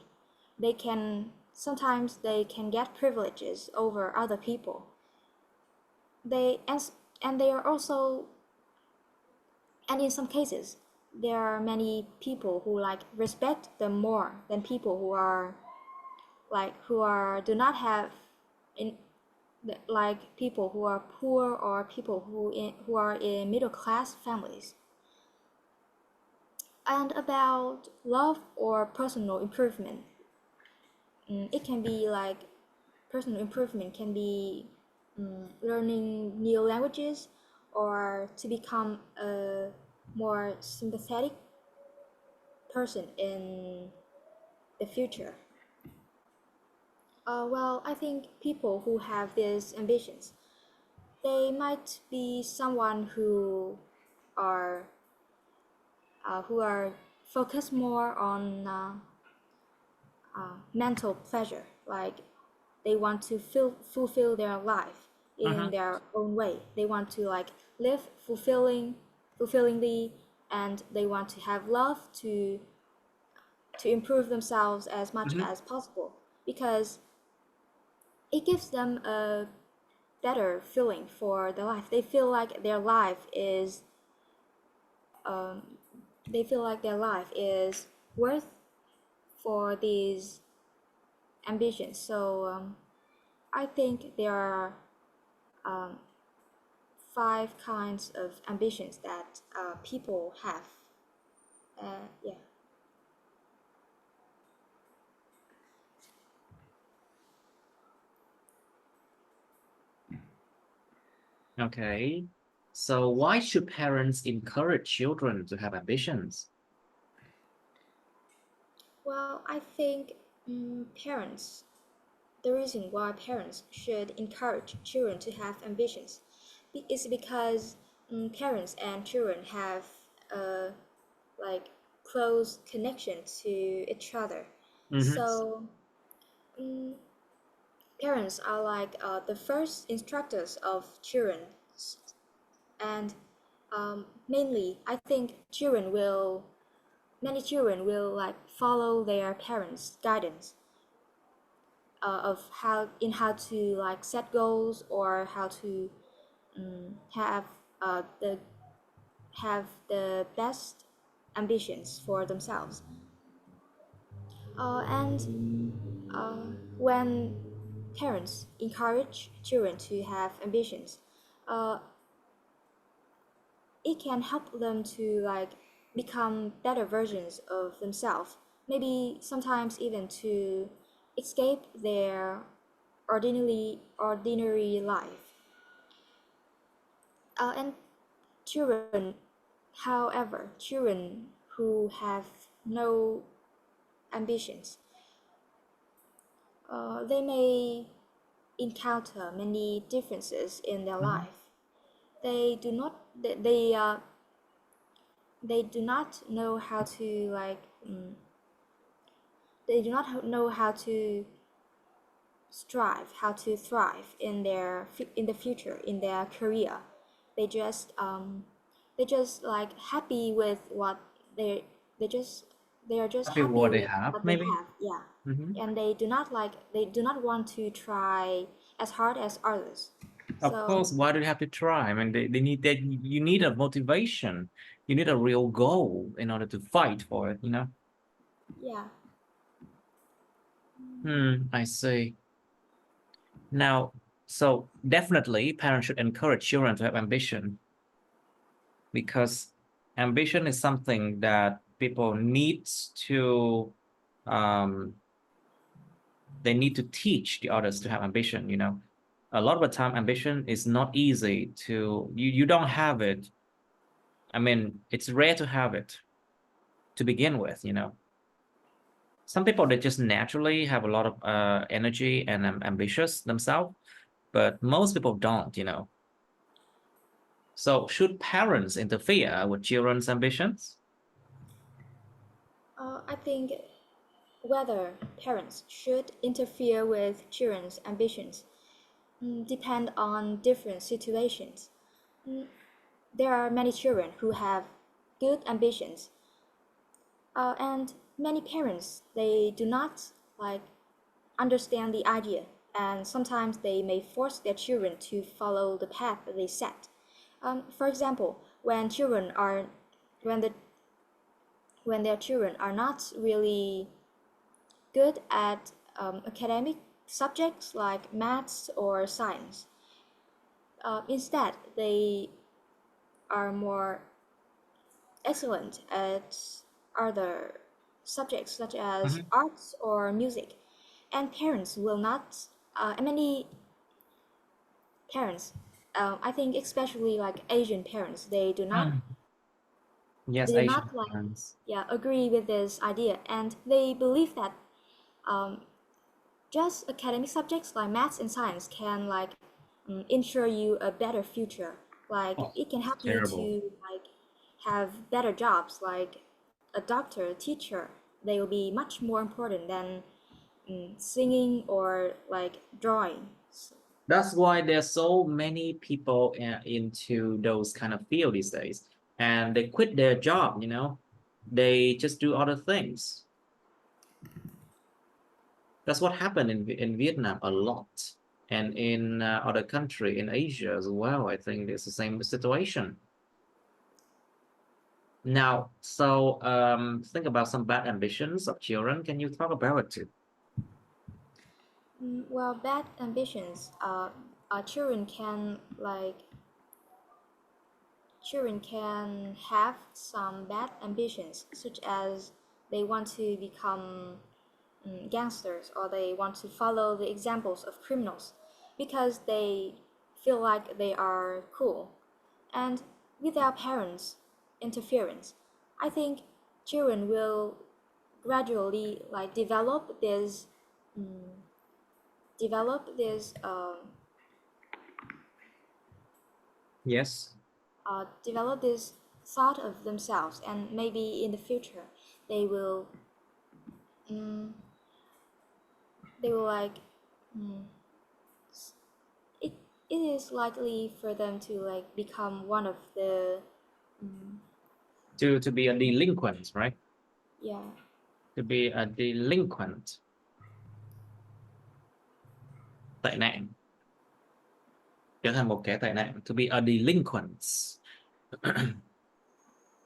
they can get privileges over other people. They and they are also, and in some cases there are many people who like respect them more than people who are do not have in like people who are poor or people who are in middle class families. And about love or personal improvement, it can be like personal improvement can be learning new languages or to become a more sympathetic person in the future. Well, I think people who have these ambitions, they might be someone are who are focused more on mental pleasure, like they want to fulfill their life in Mm-hmm. their own way. They want to like live fulfillingly, and they want to have love to improve themselves as much Mm-hmm. as possible because it gives them a better feeling for their life. Um, they feel like their life is worth for these ambitions. So I think there are um, five kinds of ambitions that people have. Yeah. Okay. So why should parents encourage children to have ambitions? Well, I think parents. The reason why parents should encourage children to have ambitions is because parents and children have a like close connection to each other. Mm-hmm. So um, parents are like the first instructors of children, and mainly I think many children will like follow their parents' guidance of how to like set goals or how to have the best ambitions for themselves. And when parents encourage children to have ambitions, uh, it can help them to like become better versions of themselves. Maybe sometimes even to escape their ordinary life. And children, however, children who have no ambitions, they may encounter many differences in their Mhm. life. They do not know how to they do not know how to strive, how to thrive in in the future, in their career. They just like happy with what they they just they are just Happy with happy what they with have, what they maybe. have. Yeah, Hmm. and they do not want to try as hard as others. Of So course, why do they have to try? I mean, they need that. You need a motivation. You need a real goal in order to fight for it, you know? yeah. I see. Now, so definitely parents should encourage children to have ambition because ambition is something that people needs to um they need to teach the others to have ambition, you know. A lot of the time ambition is not easy to you don't have it. I mean, it's rare to have it to begin with, you know. Some people they just naturally have a lot of energy and ambitious themselves, but most people don't, you know. So should parents interfere with children's ambitions? I think whether parents should interfere with children's ambitions depend on different situations. Mm, There are many children who have good ambitions, and many parents they do not like understand the idea, and sometimes they may force their children to follow the path that they set. For example, when the when their children are not really good at academic subjects like maths or science, instead they are more excellent at other subjects such as Mhm. arts or music. And parents will not, many parents, I think especially like Asian parents, Mm. they Yes, do Asian not like, parents. yeah, agree with this idea. And they believe that um, just academic subjects like maths and science can ensure you a better future. Like Oh, it can it's help you terrible. to have better jobs like a doctor, a teacher. They will be much more important than singing or like drawing. That's why there's so many people into those kind of field these days, and they quit their job. You know, they just do other things. That's what happened in Vietnam a lot, and in other country in Asia as well. I think it's the same situation. Now, so think about some bad ambitions of children. Can you talk about it too? Well, bad ambitions. Children can children can have some bad ambitions, such as they want to become gangsters or they want to follow the examples of criminals because they feel like they are cool. And without parents' interference, I think children will gradually develop this Yes. develop this thought of themselves, and maybe in the future they will mm, they will it it is likely for them to like become one of the To be a delinquent, right? yeah. To be a delinquent, tệ nạn, trở thành một kẻ tệ nạn. To be a delinquent.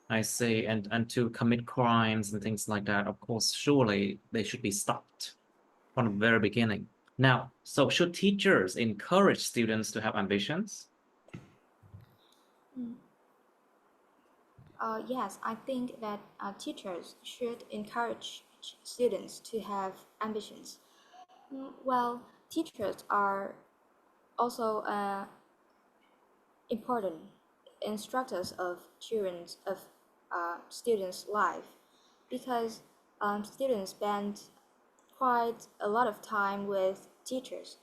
I see, and to commit crimes and things like that. Of course, surely they should be stopped from the very beginning. Now, so should teachers encourage students to have ambitions? Mm. Yes, I think that teachers should encourage students to have ambitions. Well, teachers are also important instructors of students' life because students spend quite a lot of time with teachers,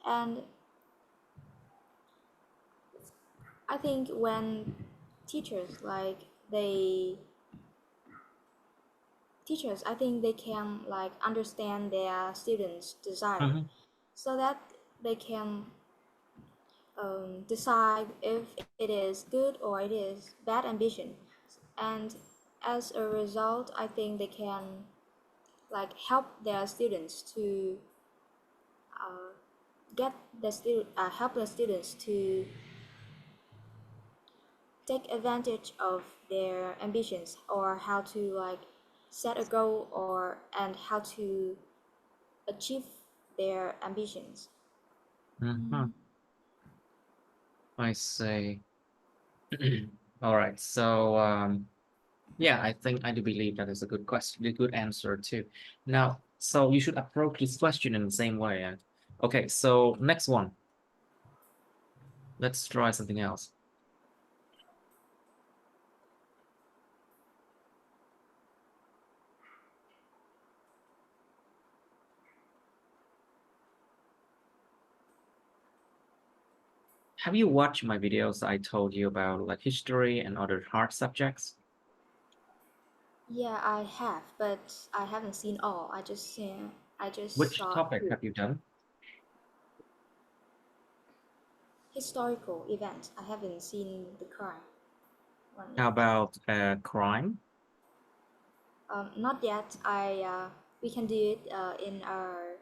and I think when teachers like they teachers I think they can like understand their students' desire Mhm. so that they can decide if it is good or it is bad ambition, and as a result I think they can like help their students to help the students to take advantage of their ambitions or how to like set a goal or and how to achieve their ambitions. Mhm. I see. All right. So, yeah, I think I do believe that is a good question, a good answer too. Now, so you should approach this question in the same way. Okay, so next one. Let's try something else. Have you watched my videos I told you about like history and other hard subjects? Yeah, I have, but I haven't seen all. I just Which saw a topic few. have you done? Historical events. I haven't seen the crime one How yet. about crime? Not yet. We can do it in our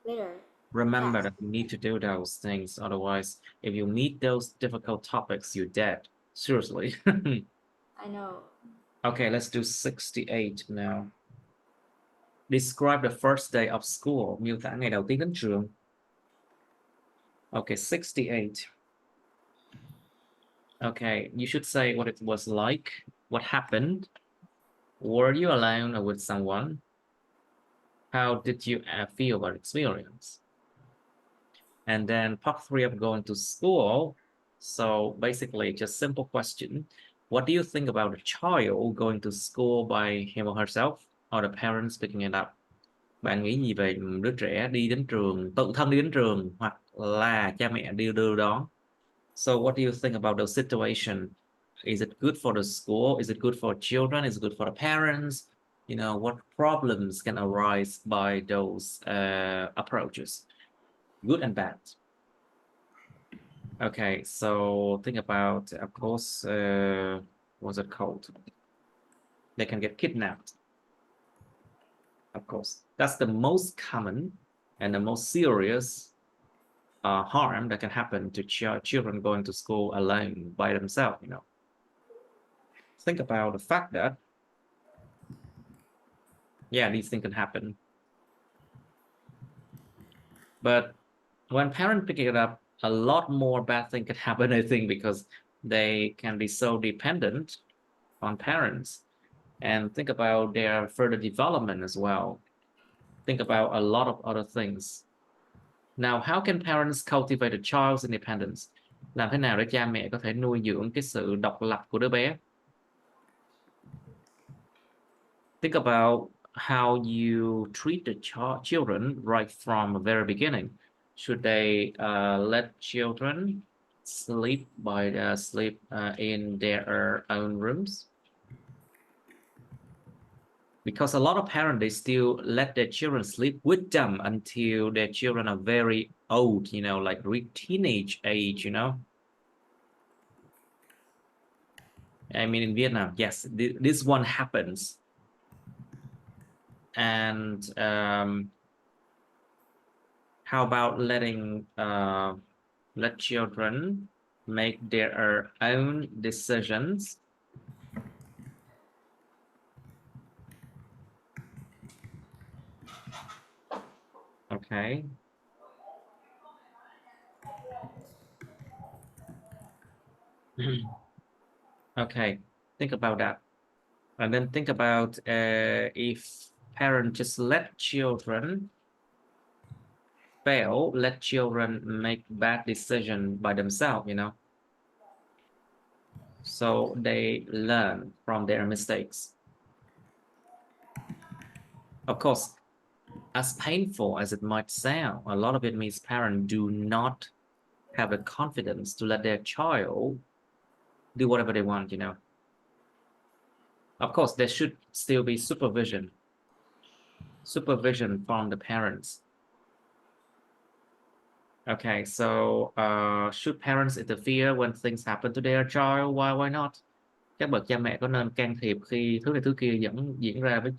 later Remember class. that you need to do those things. Otherwise, if you meet those difficult topics, you're dead. Seriously. I know. Okay, let's do 68 now. Describe the first day of school. Miêu tả ngày đầu tiên đến trường. Okay, 68. Okay, you should say what it was like, what happened. Were you alone or with someone? How did you feel about experience? And then part three of going to school. So basically, just simple question. What do you think about a child going to school by him or herself, or the parents picking it up? Bạn nghĩ gì về đứa trẻ đi đến trường, tự thân đi đến trường, hoặc là cha mẹ đưa đón? So what do you think about those situation? Is it good for the school? Is it good for children? Is it good for the parents? You know, what problems can arise by those approaches, good and bad? Okay, so think about, of course, what's it called? They can get kidnapped, of course. That's the most common and the most serious harm that can happen to children going to school alone by themselves, you know. Think about the fact that, yeah, these things can happen. But when parents pick it up, a lot more bad thing can happen, I think, because they can be so dependent on parents. And think about their further development as well. Think about a lot of other things. Now, how can parents cultivate a child's independence? Làm thế nào để cha mẹ có thể nuôi dưỡng cái sự độc lập của đứa bé? Think about how you treat the children right from the very beginning. Should they let children sleep in their own rooms? Because a lot of parents they still let their children sleep with them until their children are very old, you know, like teenage age, you know. I mean, in Vietnam, yes, this one happens. And how about let children make their own decisions? Okay. Okay, think about that. And then think about if parents just let children fail, let children make bad decisions by themselves, so they learn from their mistakes. Of course, as painful as it might sound, a lot of it means parents do not have the confidence to let their child do whatever they want. Of course, there should still be supervision from the parents. Okay, so should parents interfere when things happen to their child? Why not? Các bậc cha mẹ có nên can thiệp khi thứ này thứ kia vẫn diễn ra với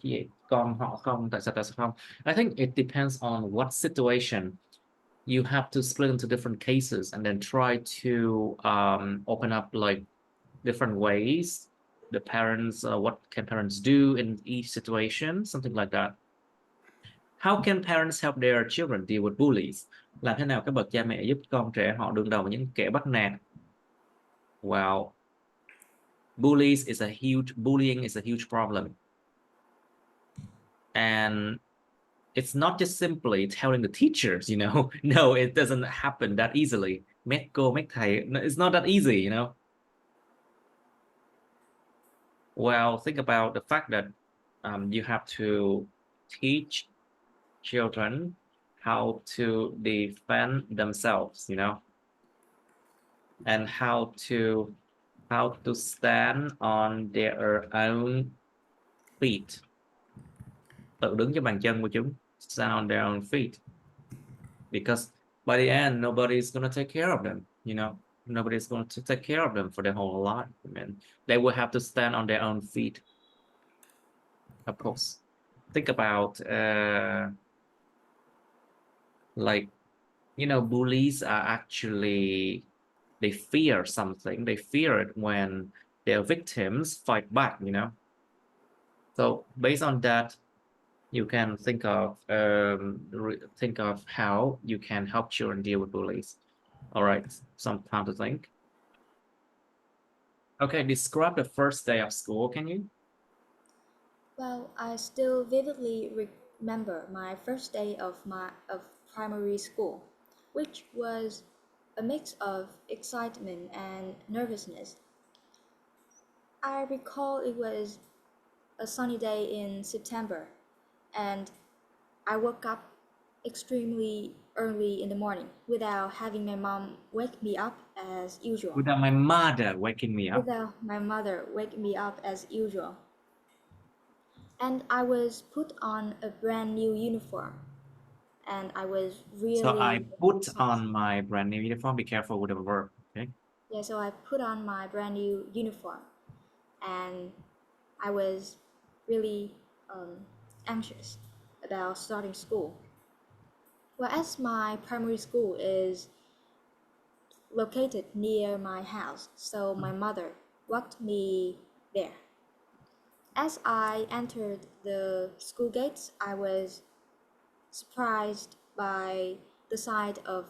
con họ không? Tại sao không? I think it depends on what situation. You have to split into different cases and then try to open up like different ways. The parents, what can parents do in each situation? Something like that. How can parents help their children deal with bullies? Làm thế nào các bậc cha mẹ giúp con trẻ họ đương đầu với những kẻ bắt nạt? Well, bullying is a huge problem. And it's not just simply telling the teachers. No, it doesn't happen that easily. Mét cô, mét thầy, it's not that easy. Well, think about the fact that you have to teach children how to defend themselves, and how to stand on their own feet. Tự đứng trên bàn chân của chúng. Stand on their own feet. Because by the end, nobody's going to take care of them. Nobody's going to take care of them for their whole life. I mean, they will have to stand on their own feet. Of course. Think about bullies are actually, they fear something. They fear it when their victims fight back. So based on that, you can think of how you can help children deal with bullies. All right, some time to think. Okay, describe the first day of school, can you? Well, I still vividly remember my first day of primary school, which was a mix of excitement and nervousness. I recall it was a sunny day in September, and I woke up extremely early in the morning without having my mom wake me up as usual. Without my mother waking me up. Without my mother wake me up as usual. And I was put on a brand new uniform, and I was So I really put excited. on my brand new uniform. Be careful with the verb, okay? Yeah, so I put on my brand new uniform, and I was really anxious about starting school. Well, as my primary school is located near my house, so my mother walked me there. As I entered the school gates, I was surprised by the sight of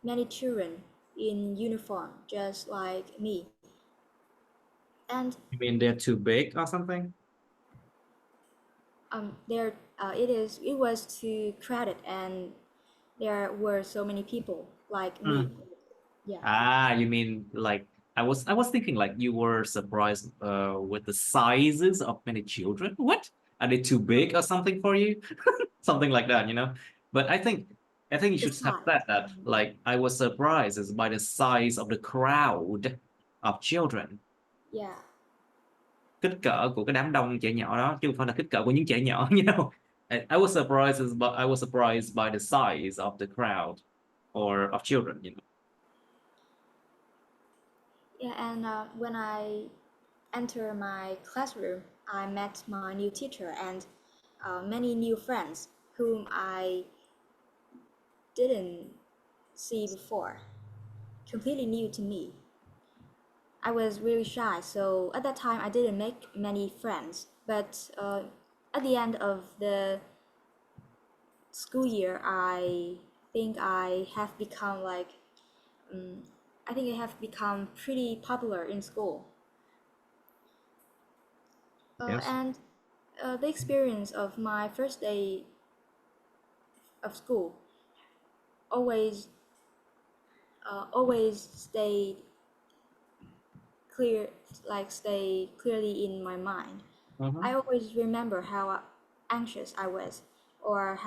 many children in uniform, just like me. And You mean they're too big or something? there, it was too crowded, and there were so many people like me. Mm. Yeah, You mean like I was thinking like you were surprised with the sizes of many children. What? Are they too big or something for you? Something like that. But I think you the should have sight. said that like I was surprised is by the size of the crowd of children. Yeah, Kích cỡ của cái đám đông trẻ nhỏ đó chứ không phải là kích cỡ của những trẻ nhỏ. I was surprised by the size of the crowd or of children. yeah, and when I enter my classroom, I met my new teacher and many new friends whom I didn't see before, completely new to me. I was really shy, so at that time I didn't make many friends. But at the end of the school year, think I have become like, I think I have become pretty popular in school. Yes. And the experience of my first day of school always always clear stay clearly in my mind. Mm-hmm. I always remember how anxious I was, or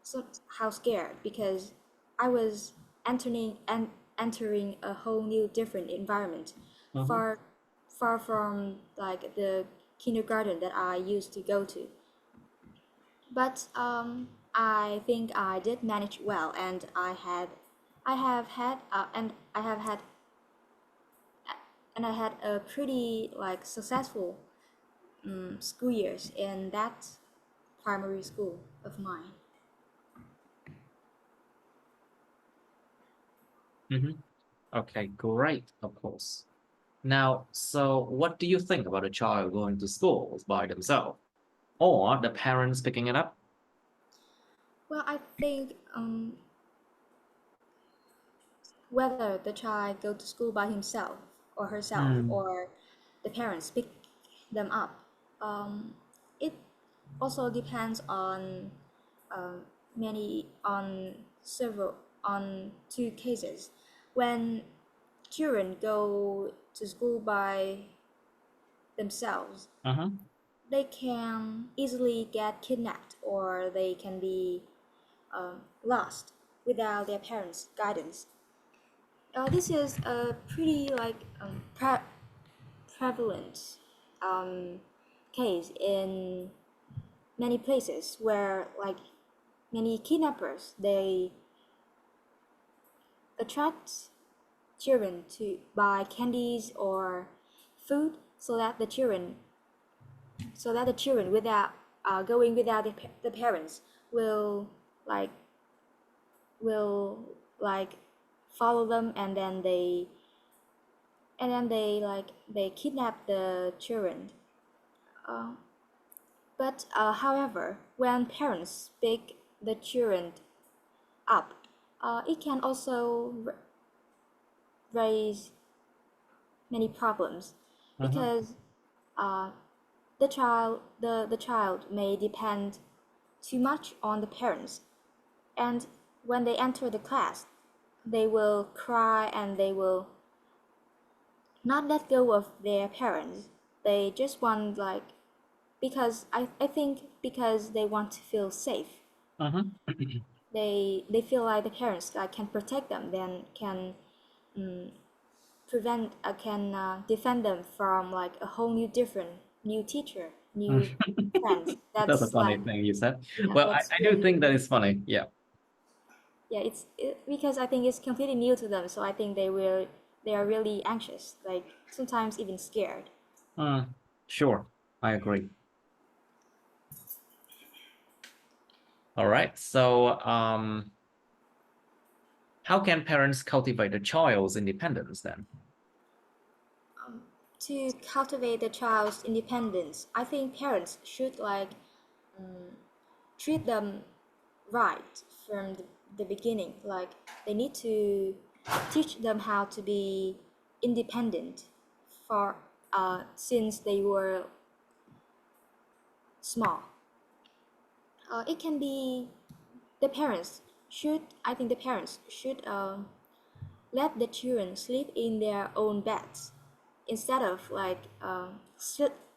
so how scared, because I was entering a whole new different environment, Mm-hmm. far far from like the kindergarten that I used to go to. But I think I did manage well, and I have had and I had a pretty like successful school years in that primary school of mine. Mm-hmm. Okay, great, of course. Now, so what do you think about a child going to school by themselves or the parents picking it up? Well, I think whether the child go to school by himself or herself, Mm. or the parents pick them up, um, it also depends on um, several on two cases. When children go to school by themselves, Uh-huh. they can easily get kidnapped, or they can be lost without their parents' guidance. This is a pretty prevalent um, case in many places, where like many kidnappers, they attract children to buy candies or food, so that the children without going without the parents will like will like follow them, and then they kidnap the children. Uh, but however, when parents pick the children up, it can also raise many problems, Uh-huh. because uh, the child may depend too much on the parents, and when they enter the class, they will cry, and they will not let go of their parents. They just want I think because they want to feel safe. Uh-huh. They feel like the parents can protect them, then can defend them from like a whole new different new teacher, new friends. That's a funny thing you said. Well, That's I do really, think that is funny. Yeah. yeah, because I think it's completely new to them, so I think they are really anxious, like sometimes even scared. Uh, sure. I agree. All right. So, how can parents cultivate a child's independence then? To cultivate the child's independence, I think parents should treat them right from the beginning. Like they need to teach them how to be independent for since they were small. It can be the parents should I think the parents should let the children sleep in their own beds, instead of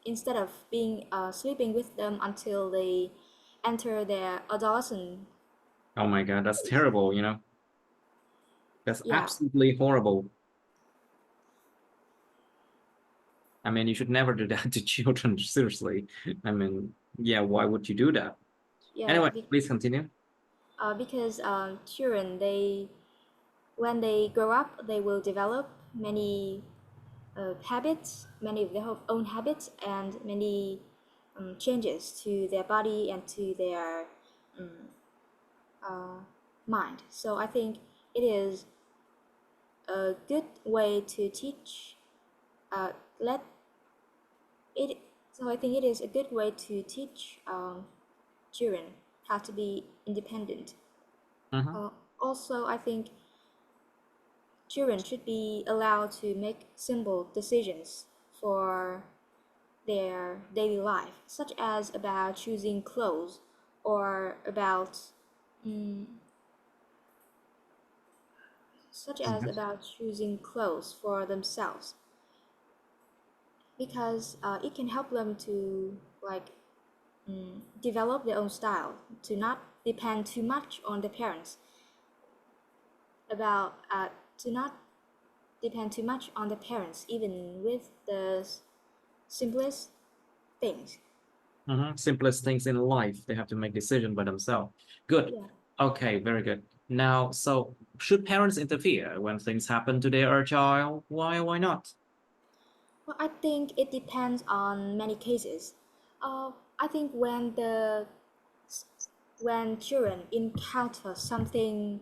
instead of being sleeping with them until they enter their adolescent Oh my God, that's phase. terrible, That's Yeah, absolutely horrible. I mean, you should never do that to children, seriously. I mean, yeah, why would you do that? yeah, Anyway, please continue. because children, they when they grow up, they will develop many habits, many of their own habits, and many changes to their body and to their uh, mind. So I think it is a good way to teach. Let it. So I think it is a good way to teach children how to be independent. Uh-huh. Uh, Also, I think children should be allowed to make simple decisions for their daily life, such as about choosing clothes, or about such as about choosing clothes for themselves, because it can help them to develop their own style, to not depend too much on their parents, about to not depend too much on the parents, even with the simplest things. Simplest things in life, they have to make decision by themselves. Good. Yeah. Okay, very good. Now, so should parents interfere when things happen to their child? Why not? Well, I think it depends on many cases. I think when children encounter something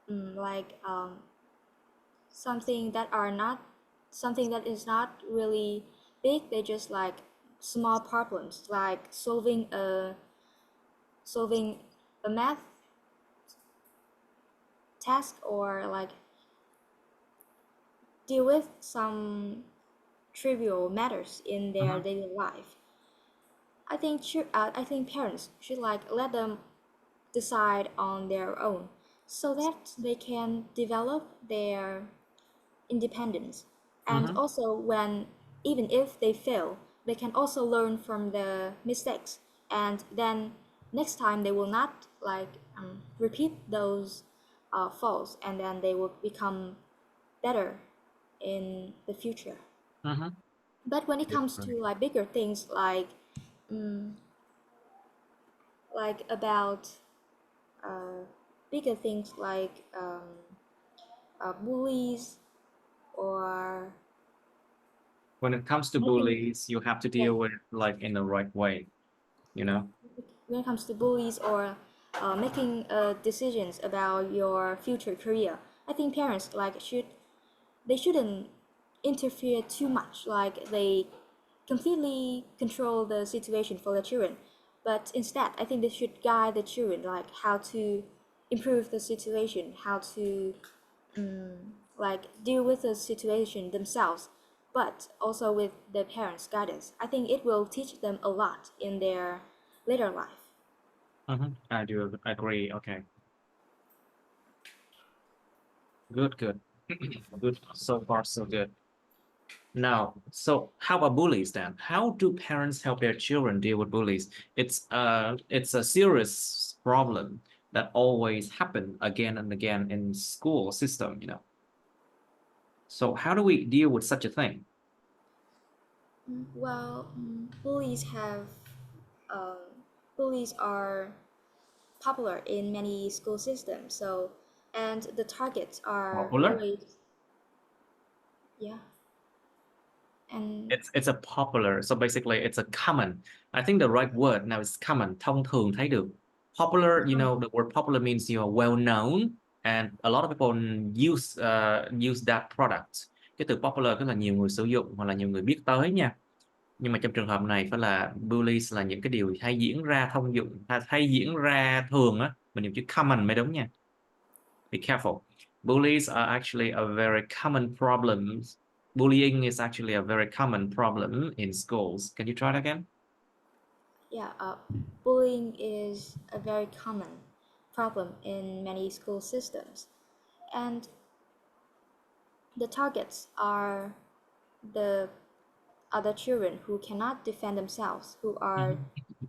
like something that are not something that is not really big, they just like small problems, like solving a math task, or like deal with some trivial matters in their Mhm, daily life. I think parents should like let them decide on their own, so that they can develop their independence. And mhm, also, when even if they fail, they can also learn from the mistakes, and then next time they will not repeat those faults, and then they will become better in the future. mhm. But when it Good. comes to like bigger things, like about uh, bigger things like bullies, or When it comes to making bullies, you have to yeah, deal with it like in the right way, you know? when it comes to bullies, or making decisions about your future career, I think parents they shouldn't interfere too much, like they completely control the situation for the children. But instead, I think they should guide the children, like how to improve the situation, how to like deal with the situation themselves, but also with the parents' guidance. I think it will teach them a lot in their later life. I do agree. Okay, good. Good. So far, so good. Now, so how about bullies then? How do parents help their children deal with bullies? It's a serious problem that always happen again and again in school system, you know. So how do we deal with such a thing? Well, um, bullies are popular in many school systems. So, and the targets are Popular? always, yeah, and It's a popular. So basically, it's a common. I think the right word now is common. Thông thường thấy được. Popular, you know, the word popular means you're well known, and a lot of people use that product. Cái từ popular tức là nhiều người sử dụng hoặc là nhiều người biết tới nha. Nhưng mà trong trường hợp này phải là bullies là những cái điều hay diễn ra thông dụng, hay diễn ra thường á. Mình dùng chữ common mới đúng nha. Be careful. Bullies are actually a very common problem. Bullying is actually a very common problem in schools. Can you try it again? yeah, bullying is a very common problem in many school systems, and the targets are the other children who cannot defend themselves, who are Mhm,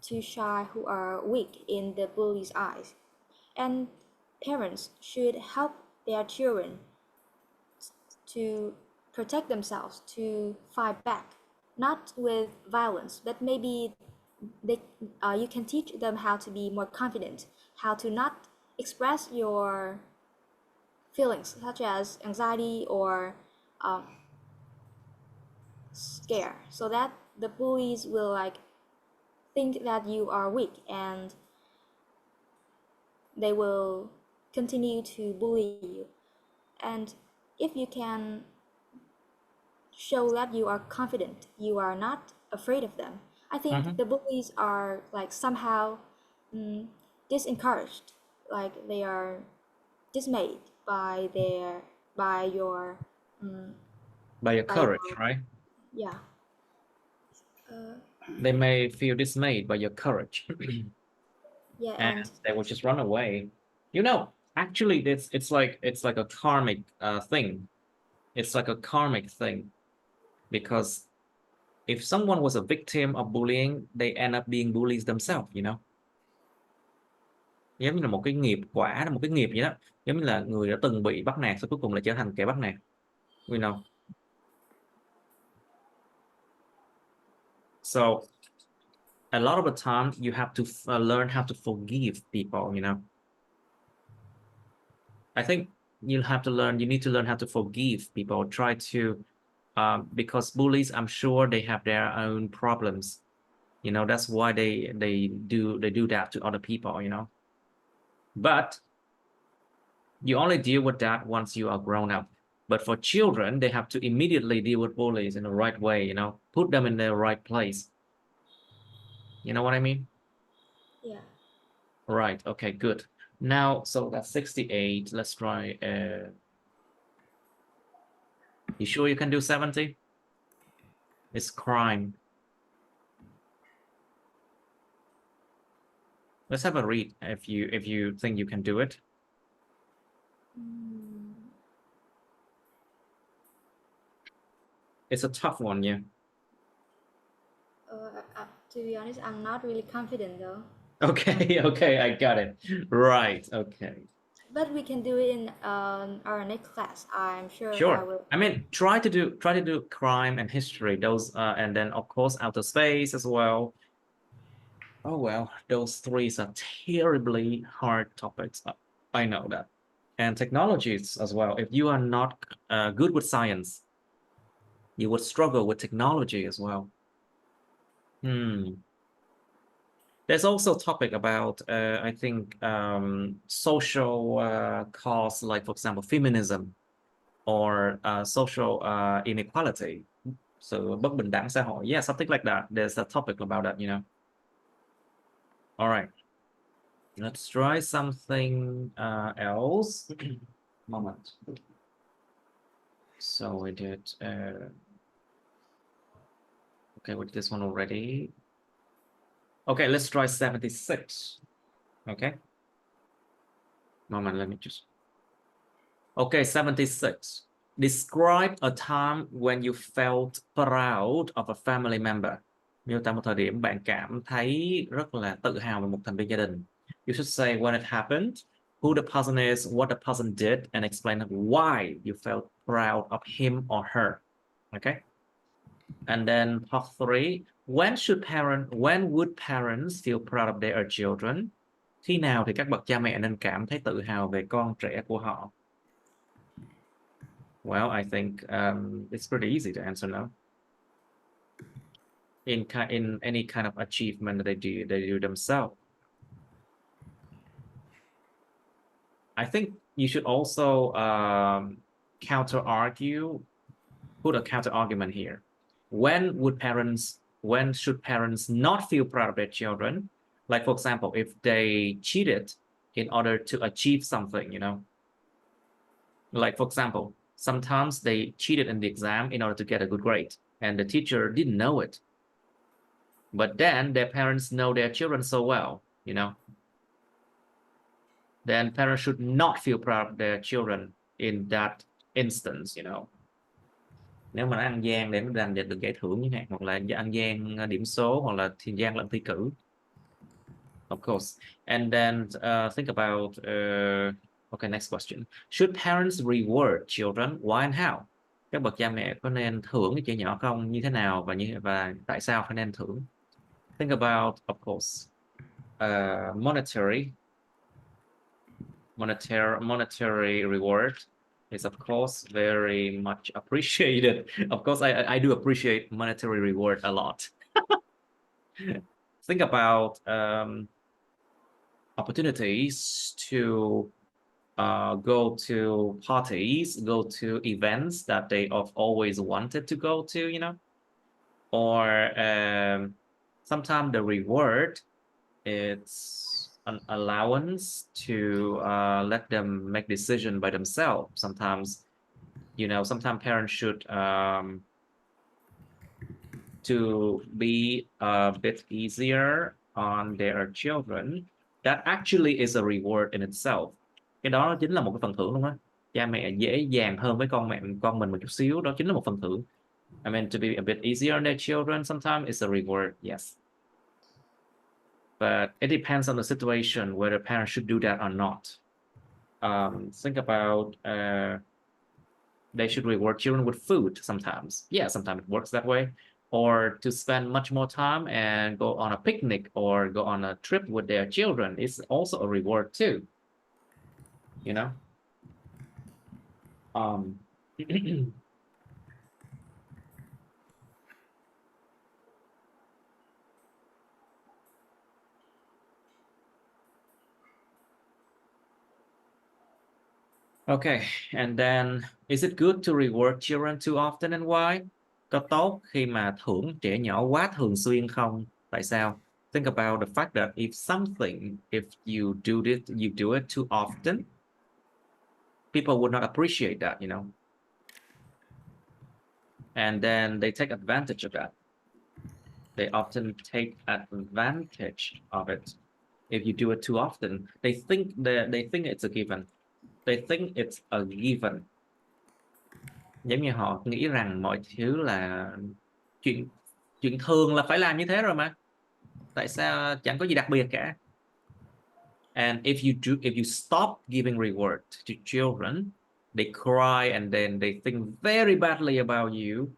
too shy, who are weak in the bully's eyes. And parents should help their children to protect themselves, to fight back, not with violence, but maybe they, you can teach them how to be more confident, how to not express your feelings, such as anxiety or um, scare, so that the bullies will like think that you are weak, and they will continue to bully you. And if you can show that you are confident, you are not afraid of them, I think mhm, the bullies are like somehow mm, disencouraged, like they are dismayed by their by your mm, By your by courage, your right? yeah uh, They may feel dismayed by your courage yeah and and they will just run away. You know, Actually, it's like a karmic thing. It's like a karmic thing because if someone was a victim of bullying, they end up being bullies themselves, you know. Giống như là một cái nghiệp quả, là một cái nghiệp vậy đó. Giống như là người đã từng bị bắt nạt, sau cuối cùng là trở thành kẻ bắt nạt, you know. So a lot of the time you have to learn how to forgive people, you know. I think you need to learn how to forgive people, try to, because bullies, I'm sure they have their own problems, you know, that's why they do that to other people, you know. But you only deal with that once you are grown up. But for children, they have to immediately deal with bullies in the right way, you know, put them in their right place. You know what I mean? Yeah. Right. Okay, good. Now, so that's 68. Let's try. You sure you can do 70? It's crime. Let's have a read if you think you can do it. It's a tough one, yeah. To be honest, I'm not really confident though. Okay, okay, I got it. Right, okay. But we can do it in our next class. I'm sure I Sure. will. I mean, try to do crime and history, those and then of course outer space as well. Oh well, those three are terribly hard topics. I know that. And technologies as well. If you are not good with science, you would struggle with technology as well. There's also a topic about, I think, social cause, like, for example, feminism or social inequality. So, bất bình đẳng xã hội. Yeah, something like that. There's a topic about that, you know. All right. Let's try something else. Moment. So we did, okay, we did this one already. Okay, let's try 76. Okay. Moment, let me just. Okay, 76. Describe a time when you felt proud of a family member. Miêu tả một thời điểm bạn cảm thấy rất là tự hào về một thành viên gia đình. You should say when it happened, who the person is, what the person did, and explain why you felt proud of him or her. Okay. And then part 3, when would parents feel proud of their children? Khi nào thì các bậc cha mẹ nên cảm thấy tự hào về con trẻ của họ? Well, I think it's pretty easy to answer now. In any kind of achievement that they do themselves. I think you should also counter argue, put a counter argument here. When should parents not feel proud of their children? Like, for example, if they cheated in order to achieve something, you know. Like, for example, sometimes they cheated in the exam in order to get a good grade, and the teacher didn't know it. But then their parents know their children so well, you know. Then parents should not feel proud of their children in that instance, you know. Nếu mà nó ăn gian để nó giành được giải thưởng như hạn, hoặc là ăn gian điểm số, hoặc là gian lận thi cử. Of course. And then think about, okay, next question. Should parents reward children? Why and how? Các bậc cha mẹ có nên thưởng cái trẻ nhỏ không? Như thế nào và tại sao phải nên thưởng? Think about, of course, monetary reward is, of course, very much appreciated. Of course, I do appreciate monetary reward a lot. Think about opportunities to go to parties, go to events that they have always wanted to go to, you know, or sometimes the reward, it's an allowance to let them make decision by themselves. Sometimes, you know, sometimes parents should to be a bit easier on their children. That actually is a reward in itself. Cái đó chính là một cái phần thưởng luôn á. Cha mẹ dễ dàng hơn với con mình một chút xíu, đó chính là một phần thưởng. I mean, to be a bit easier on their children sometimes is a reward, yes. But it depends on the situation whether parents should do that or not. Think about they should reward children with food sometimes. Yeah, sometimes it works that way. Or to spend much more time and go on a picnic or go on a trip with their children is also a reward too. You know? Um, okay, and then is it good to reward children too often and why? Có tốt khi mà thưởng trẻ nhỏ quá thường xuyên không? Tại sao? Think about the fact that if you do it too often, people would not appreciate that, you know. And then they take advantage of that. They often take advantage of it. If you do it too often, they think it's a given. They think it's a given. Giống như họ nghĩ rằng mọi thứ là chuyện chuyện thường là phải làm như thế rồi mà. Tại sao chẳng có gì đặc biệt cả? And if you stop giving reward to children, they cry and then they think very badly about you.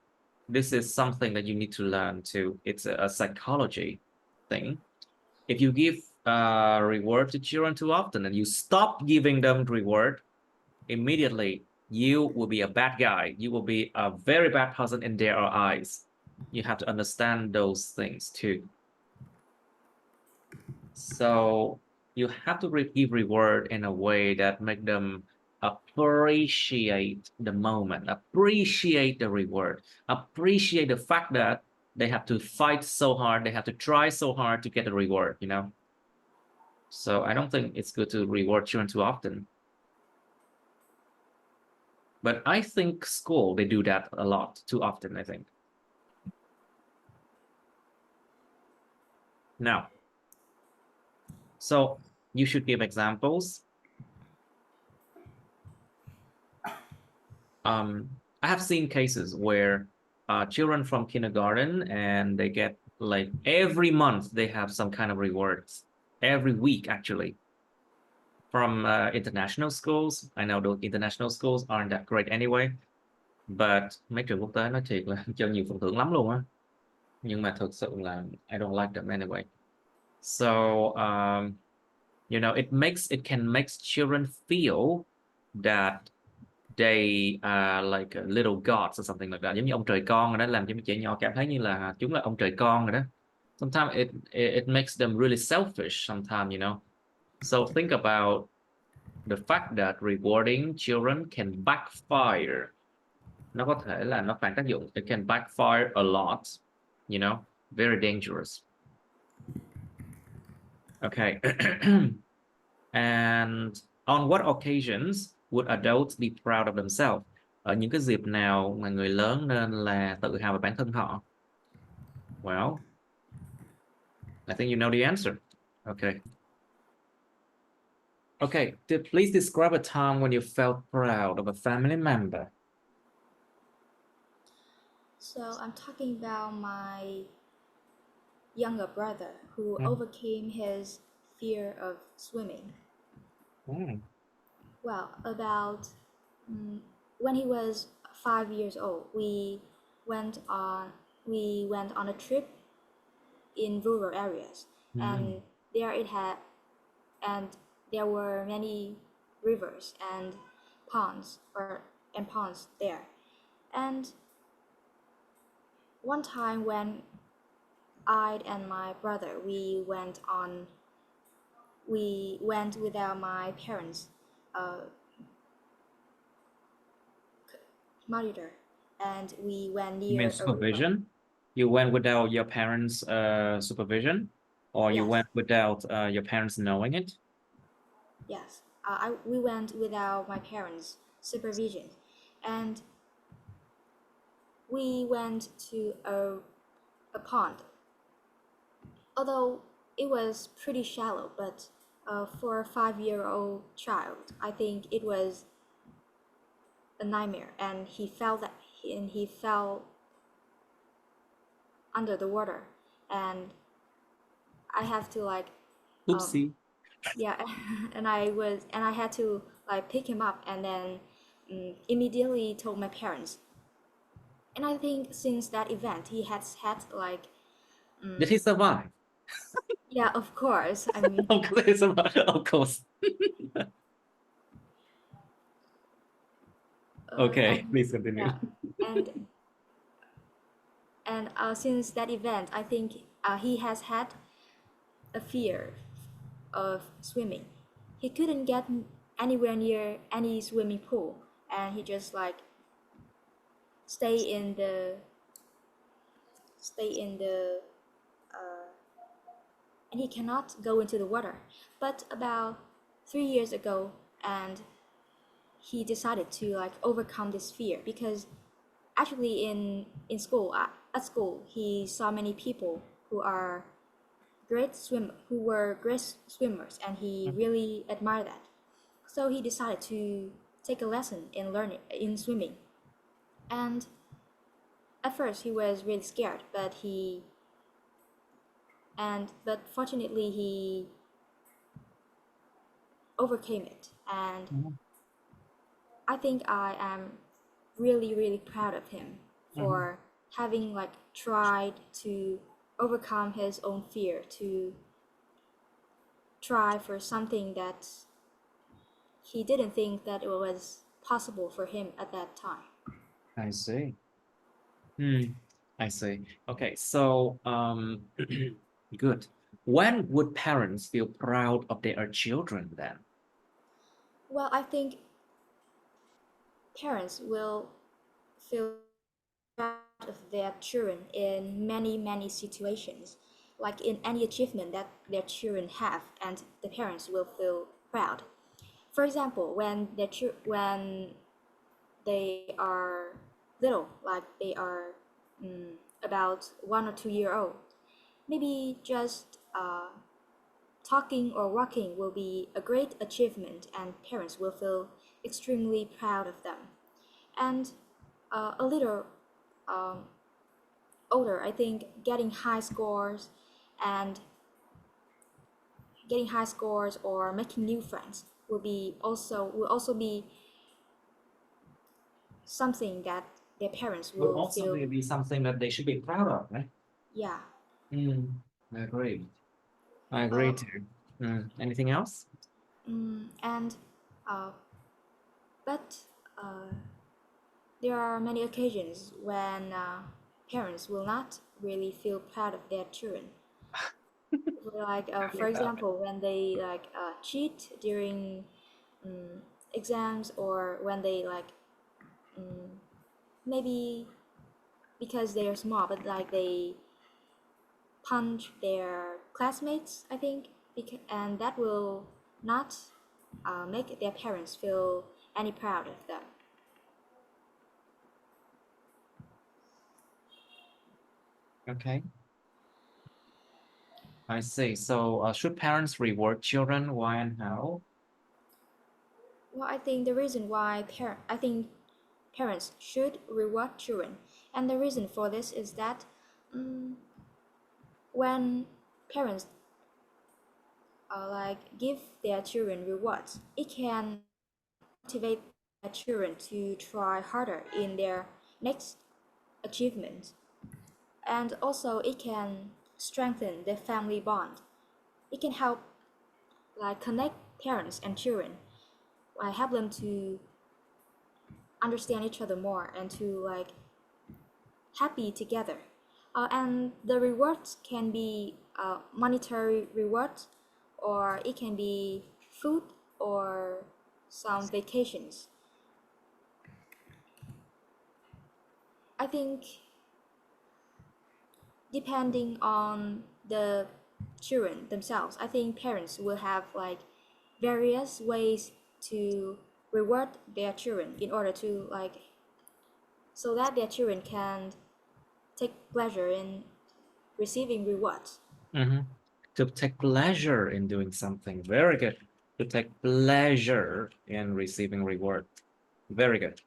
This is something that you need to learn too. It's a psychology thing. If you give reward to children too often and you stop giving them reward, immediately you will be a bad guy. You will be a very bad person in their eyes. You have to understand those things too. So you have to give reward in a way that make them appreciate the moment, appreciate the reward, appreciate the fact that they have to fight so hard, they have to try so hard to get the reward, you know. So I don't think it's good to reward children too often. But I think school, they do that a lot too often, I think. Now, so you should give examples. I have seen cases where children from kindergarten and they get like every month they have some kind of rewards, every week actually, from international schools. I know those international schools aren't that great anyway, but mấy trường quốc tế nói thiệt là cho nhiều phần thưởng lắm luôn á. Nhưng mà thực sự là I don't like them anyway. So you know, it can make children feel that they are like little gods or something like that, giống như ông trời con rồi đó, làm cho mấy trẻ nhỏ cảm thấy như là chúng là ông trời con rồi đó. Sometimes it makes them really selfish sometimes, you know. So think about the fact that rewarding children can backfire. Nó có thể là nó phản tác dụng. It can backfire a lot, you know, very dangerous. Okay. And on what occasions would adults be proud of themselves? Ở những cái dịp nào mà người lớn nên là tự hào về bản thân họ? Well, I think you know the answer. Okay. Okay, please describe a time when you felt proud of a family member. So I'm talking about my younger brother who overcame his fear of swimming. Mm. Well, about when he was 5 years old, went on we went on a trip in rural areas, and there it had and there were many rivers and ponds there. And one time when I and my brother we went without my parents monitor, and we went You mean near a river. supervision? You went without your parents' supervision, or you Yes, went without your parents knowing it? yes. We went without my parents' supervision, and we went to a pond. Although it was pretty shallow, but For a 5-year-old child, I think it was a nightmare, and he fell under the water, and I have to like, um, Oopsie. yeah, and I had to like pick him up, and then immediately told my parents. And I think since that event, he has had like, Did he survive? yeah, of course. I mean, Of course, he survived. Of course. Okay, and please continue. yeah, and since that event, I think he has had a fear of swimming. He couldn't get anywhere near any swimming pool, and he just like stay in the stay in the and he cannot go into the water. But about 3 years ago, and he decided to like overcome this fear, because actually in school, at school, he saw many people who were great swimmers, and he really admired that. So he decided to take a lesson in learning in swimming. And at first he was really scared, but fortunately he overcame it. And Mhm, I think I am really, really proud of him mhm. for having like tried to overcome his own fear, to try for something that he didn't think that it was possible for him at that time. I see. Hmm. I see. Okay, so good. When would parents feel proud of their children then? Well, I think parents will feel proud of their children in many, many situations, like in any achievement that their children have, and the parents will feel proud. For example, when they are little, like they are about 1 or 2 year old, maybe just talking or walking will be a great achievement, and parents will feel extremely proud of them. And a little um, older, I think and getting high scores or making new friends will also be something that their parents Will will also feel. be something that they should be proud of, right? Yeah. Mm, I agree. I agree Uh, too. Anything else? and uh, but uh, there are many occasions when parents will not really feel proud of their children. Like, Tell me for about it. example, when they like cheat during exams, or when they like maybe because they are small, but like they punch their classmates, I think, and that will not make their parents feel any proud of them. Okay, I see. So, should parents reward children? Why and how? Well, I think the reason why I think parents should reward children, and the reason for this is that when parents like give their children rewards, it can motivate their children to try harder in their next achievement, and also it can strengthen the family bond. It can help like connect parents and children, help them to understand each other more and to like happy together. And the rewards can be monetary rewards, or it can be food or some vacations. I think depending on the children themselves, I think parents will have like various ways to reward their children in order to like so that their children can take pleasure in receiving rewards. Mm-hmm. To take pleasure in doing something. Very good. To take pleasure in receiving reward. Very good.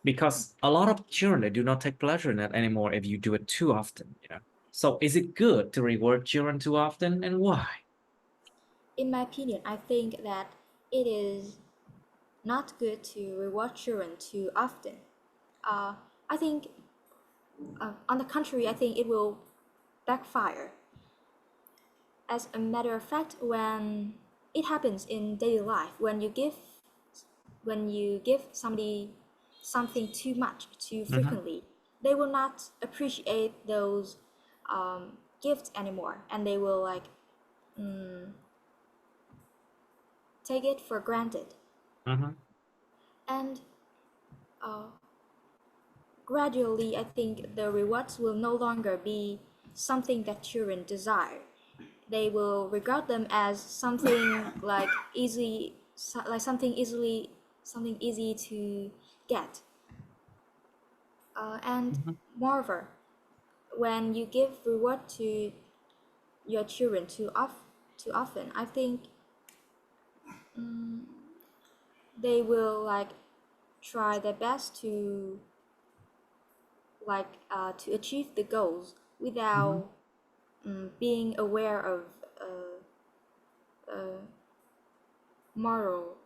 Because a lot of children, they do not take pleasure in it anymore if you do it too often, you know. So is it good to reward children too often, and why? In my opinion, I think that it is not good to reward children too often. I think, on the contrary, I think it will backfire. As a matter of fact, when it happens in daily life, when you give somebody something too much, too frequently, they will not appreciate those gifts anymore, and they will like take it for granted. And gradually, I think the rewards will no longer be something that children desire. They will regard them as something like something easy to get. And moreover, when you give reward to your children too often, I think they will like try their best to to achieve the goals without being aware of moral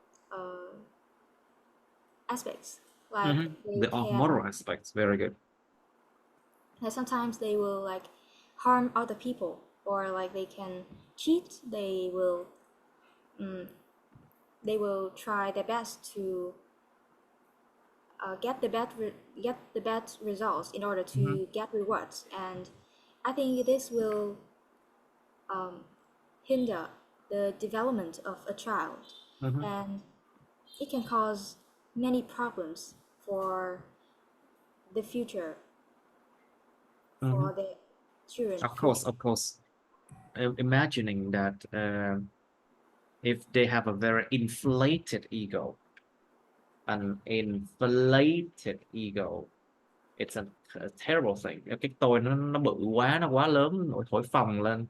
aspects. Like they The moral can, aspects. Very good. like sometimes they will like harm other people, or like they can cheat. They will try their best to get the best results in order to get rewards, and I think this will hinder the development of a child, and it can cause many problems for the future, for the children's Of course, future. of course. Imagining that if they have a very inflated ego, an inflated ego, it's a terrible thing. Cái tôi nó bự quá, nó quá lớn, nổi thổi phồng lên.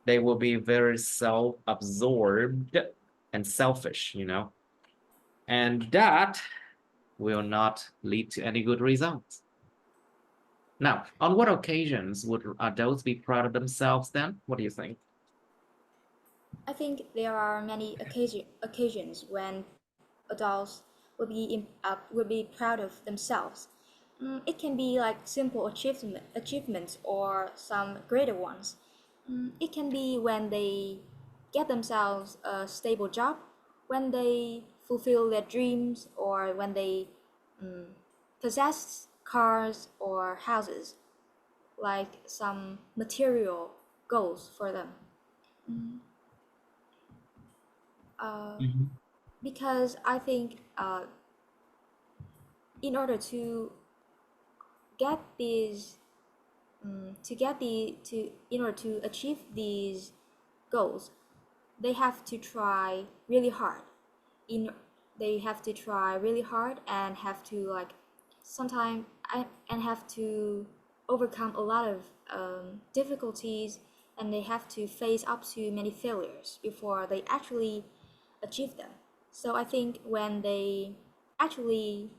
They will be very self-absorbed and selfish, you know, and that will not lead to any good results. Now, on what occasions would adults be proud of themselves then? What do you think? I think there are many occasions when adults will be proud of themselves. It can be like simple achievements or some greater ones. It can be when they get themselves a stable job, when they fulfill their dreams, or when they possess cars or houses, like some material goals for them. Because I think in order to get these in order to achieve these goals, they have to try really hard. In They have to try really hard and have to like sometimes and have to overcome a lot of difficulties, and they have to face up to many failures before they actually achieve them. So I think when they actually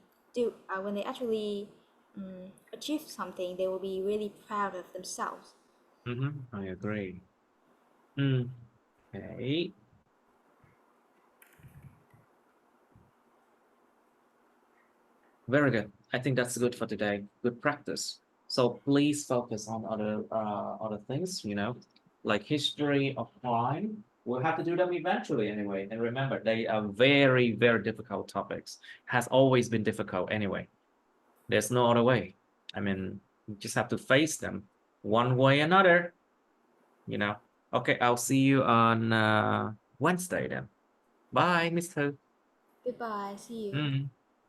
achieve something, they will be really proud of themselves. I agree. Okay. Very good. I think that's good for today. Good practice. So please focus on other things, you know, like history of crime. We'll have to do them eventually anyway. And remember, they are very, very difficult topics. Has always been difficult anyway. There's no other way. I mean, you just have to face them one way or another, you know. Okay, I'll see you on Wednesday then. Bye, Miss Thư. Goodbye, see you. Mm.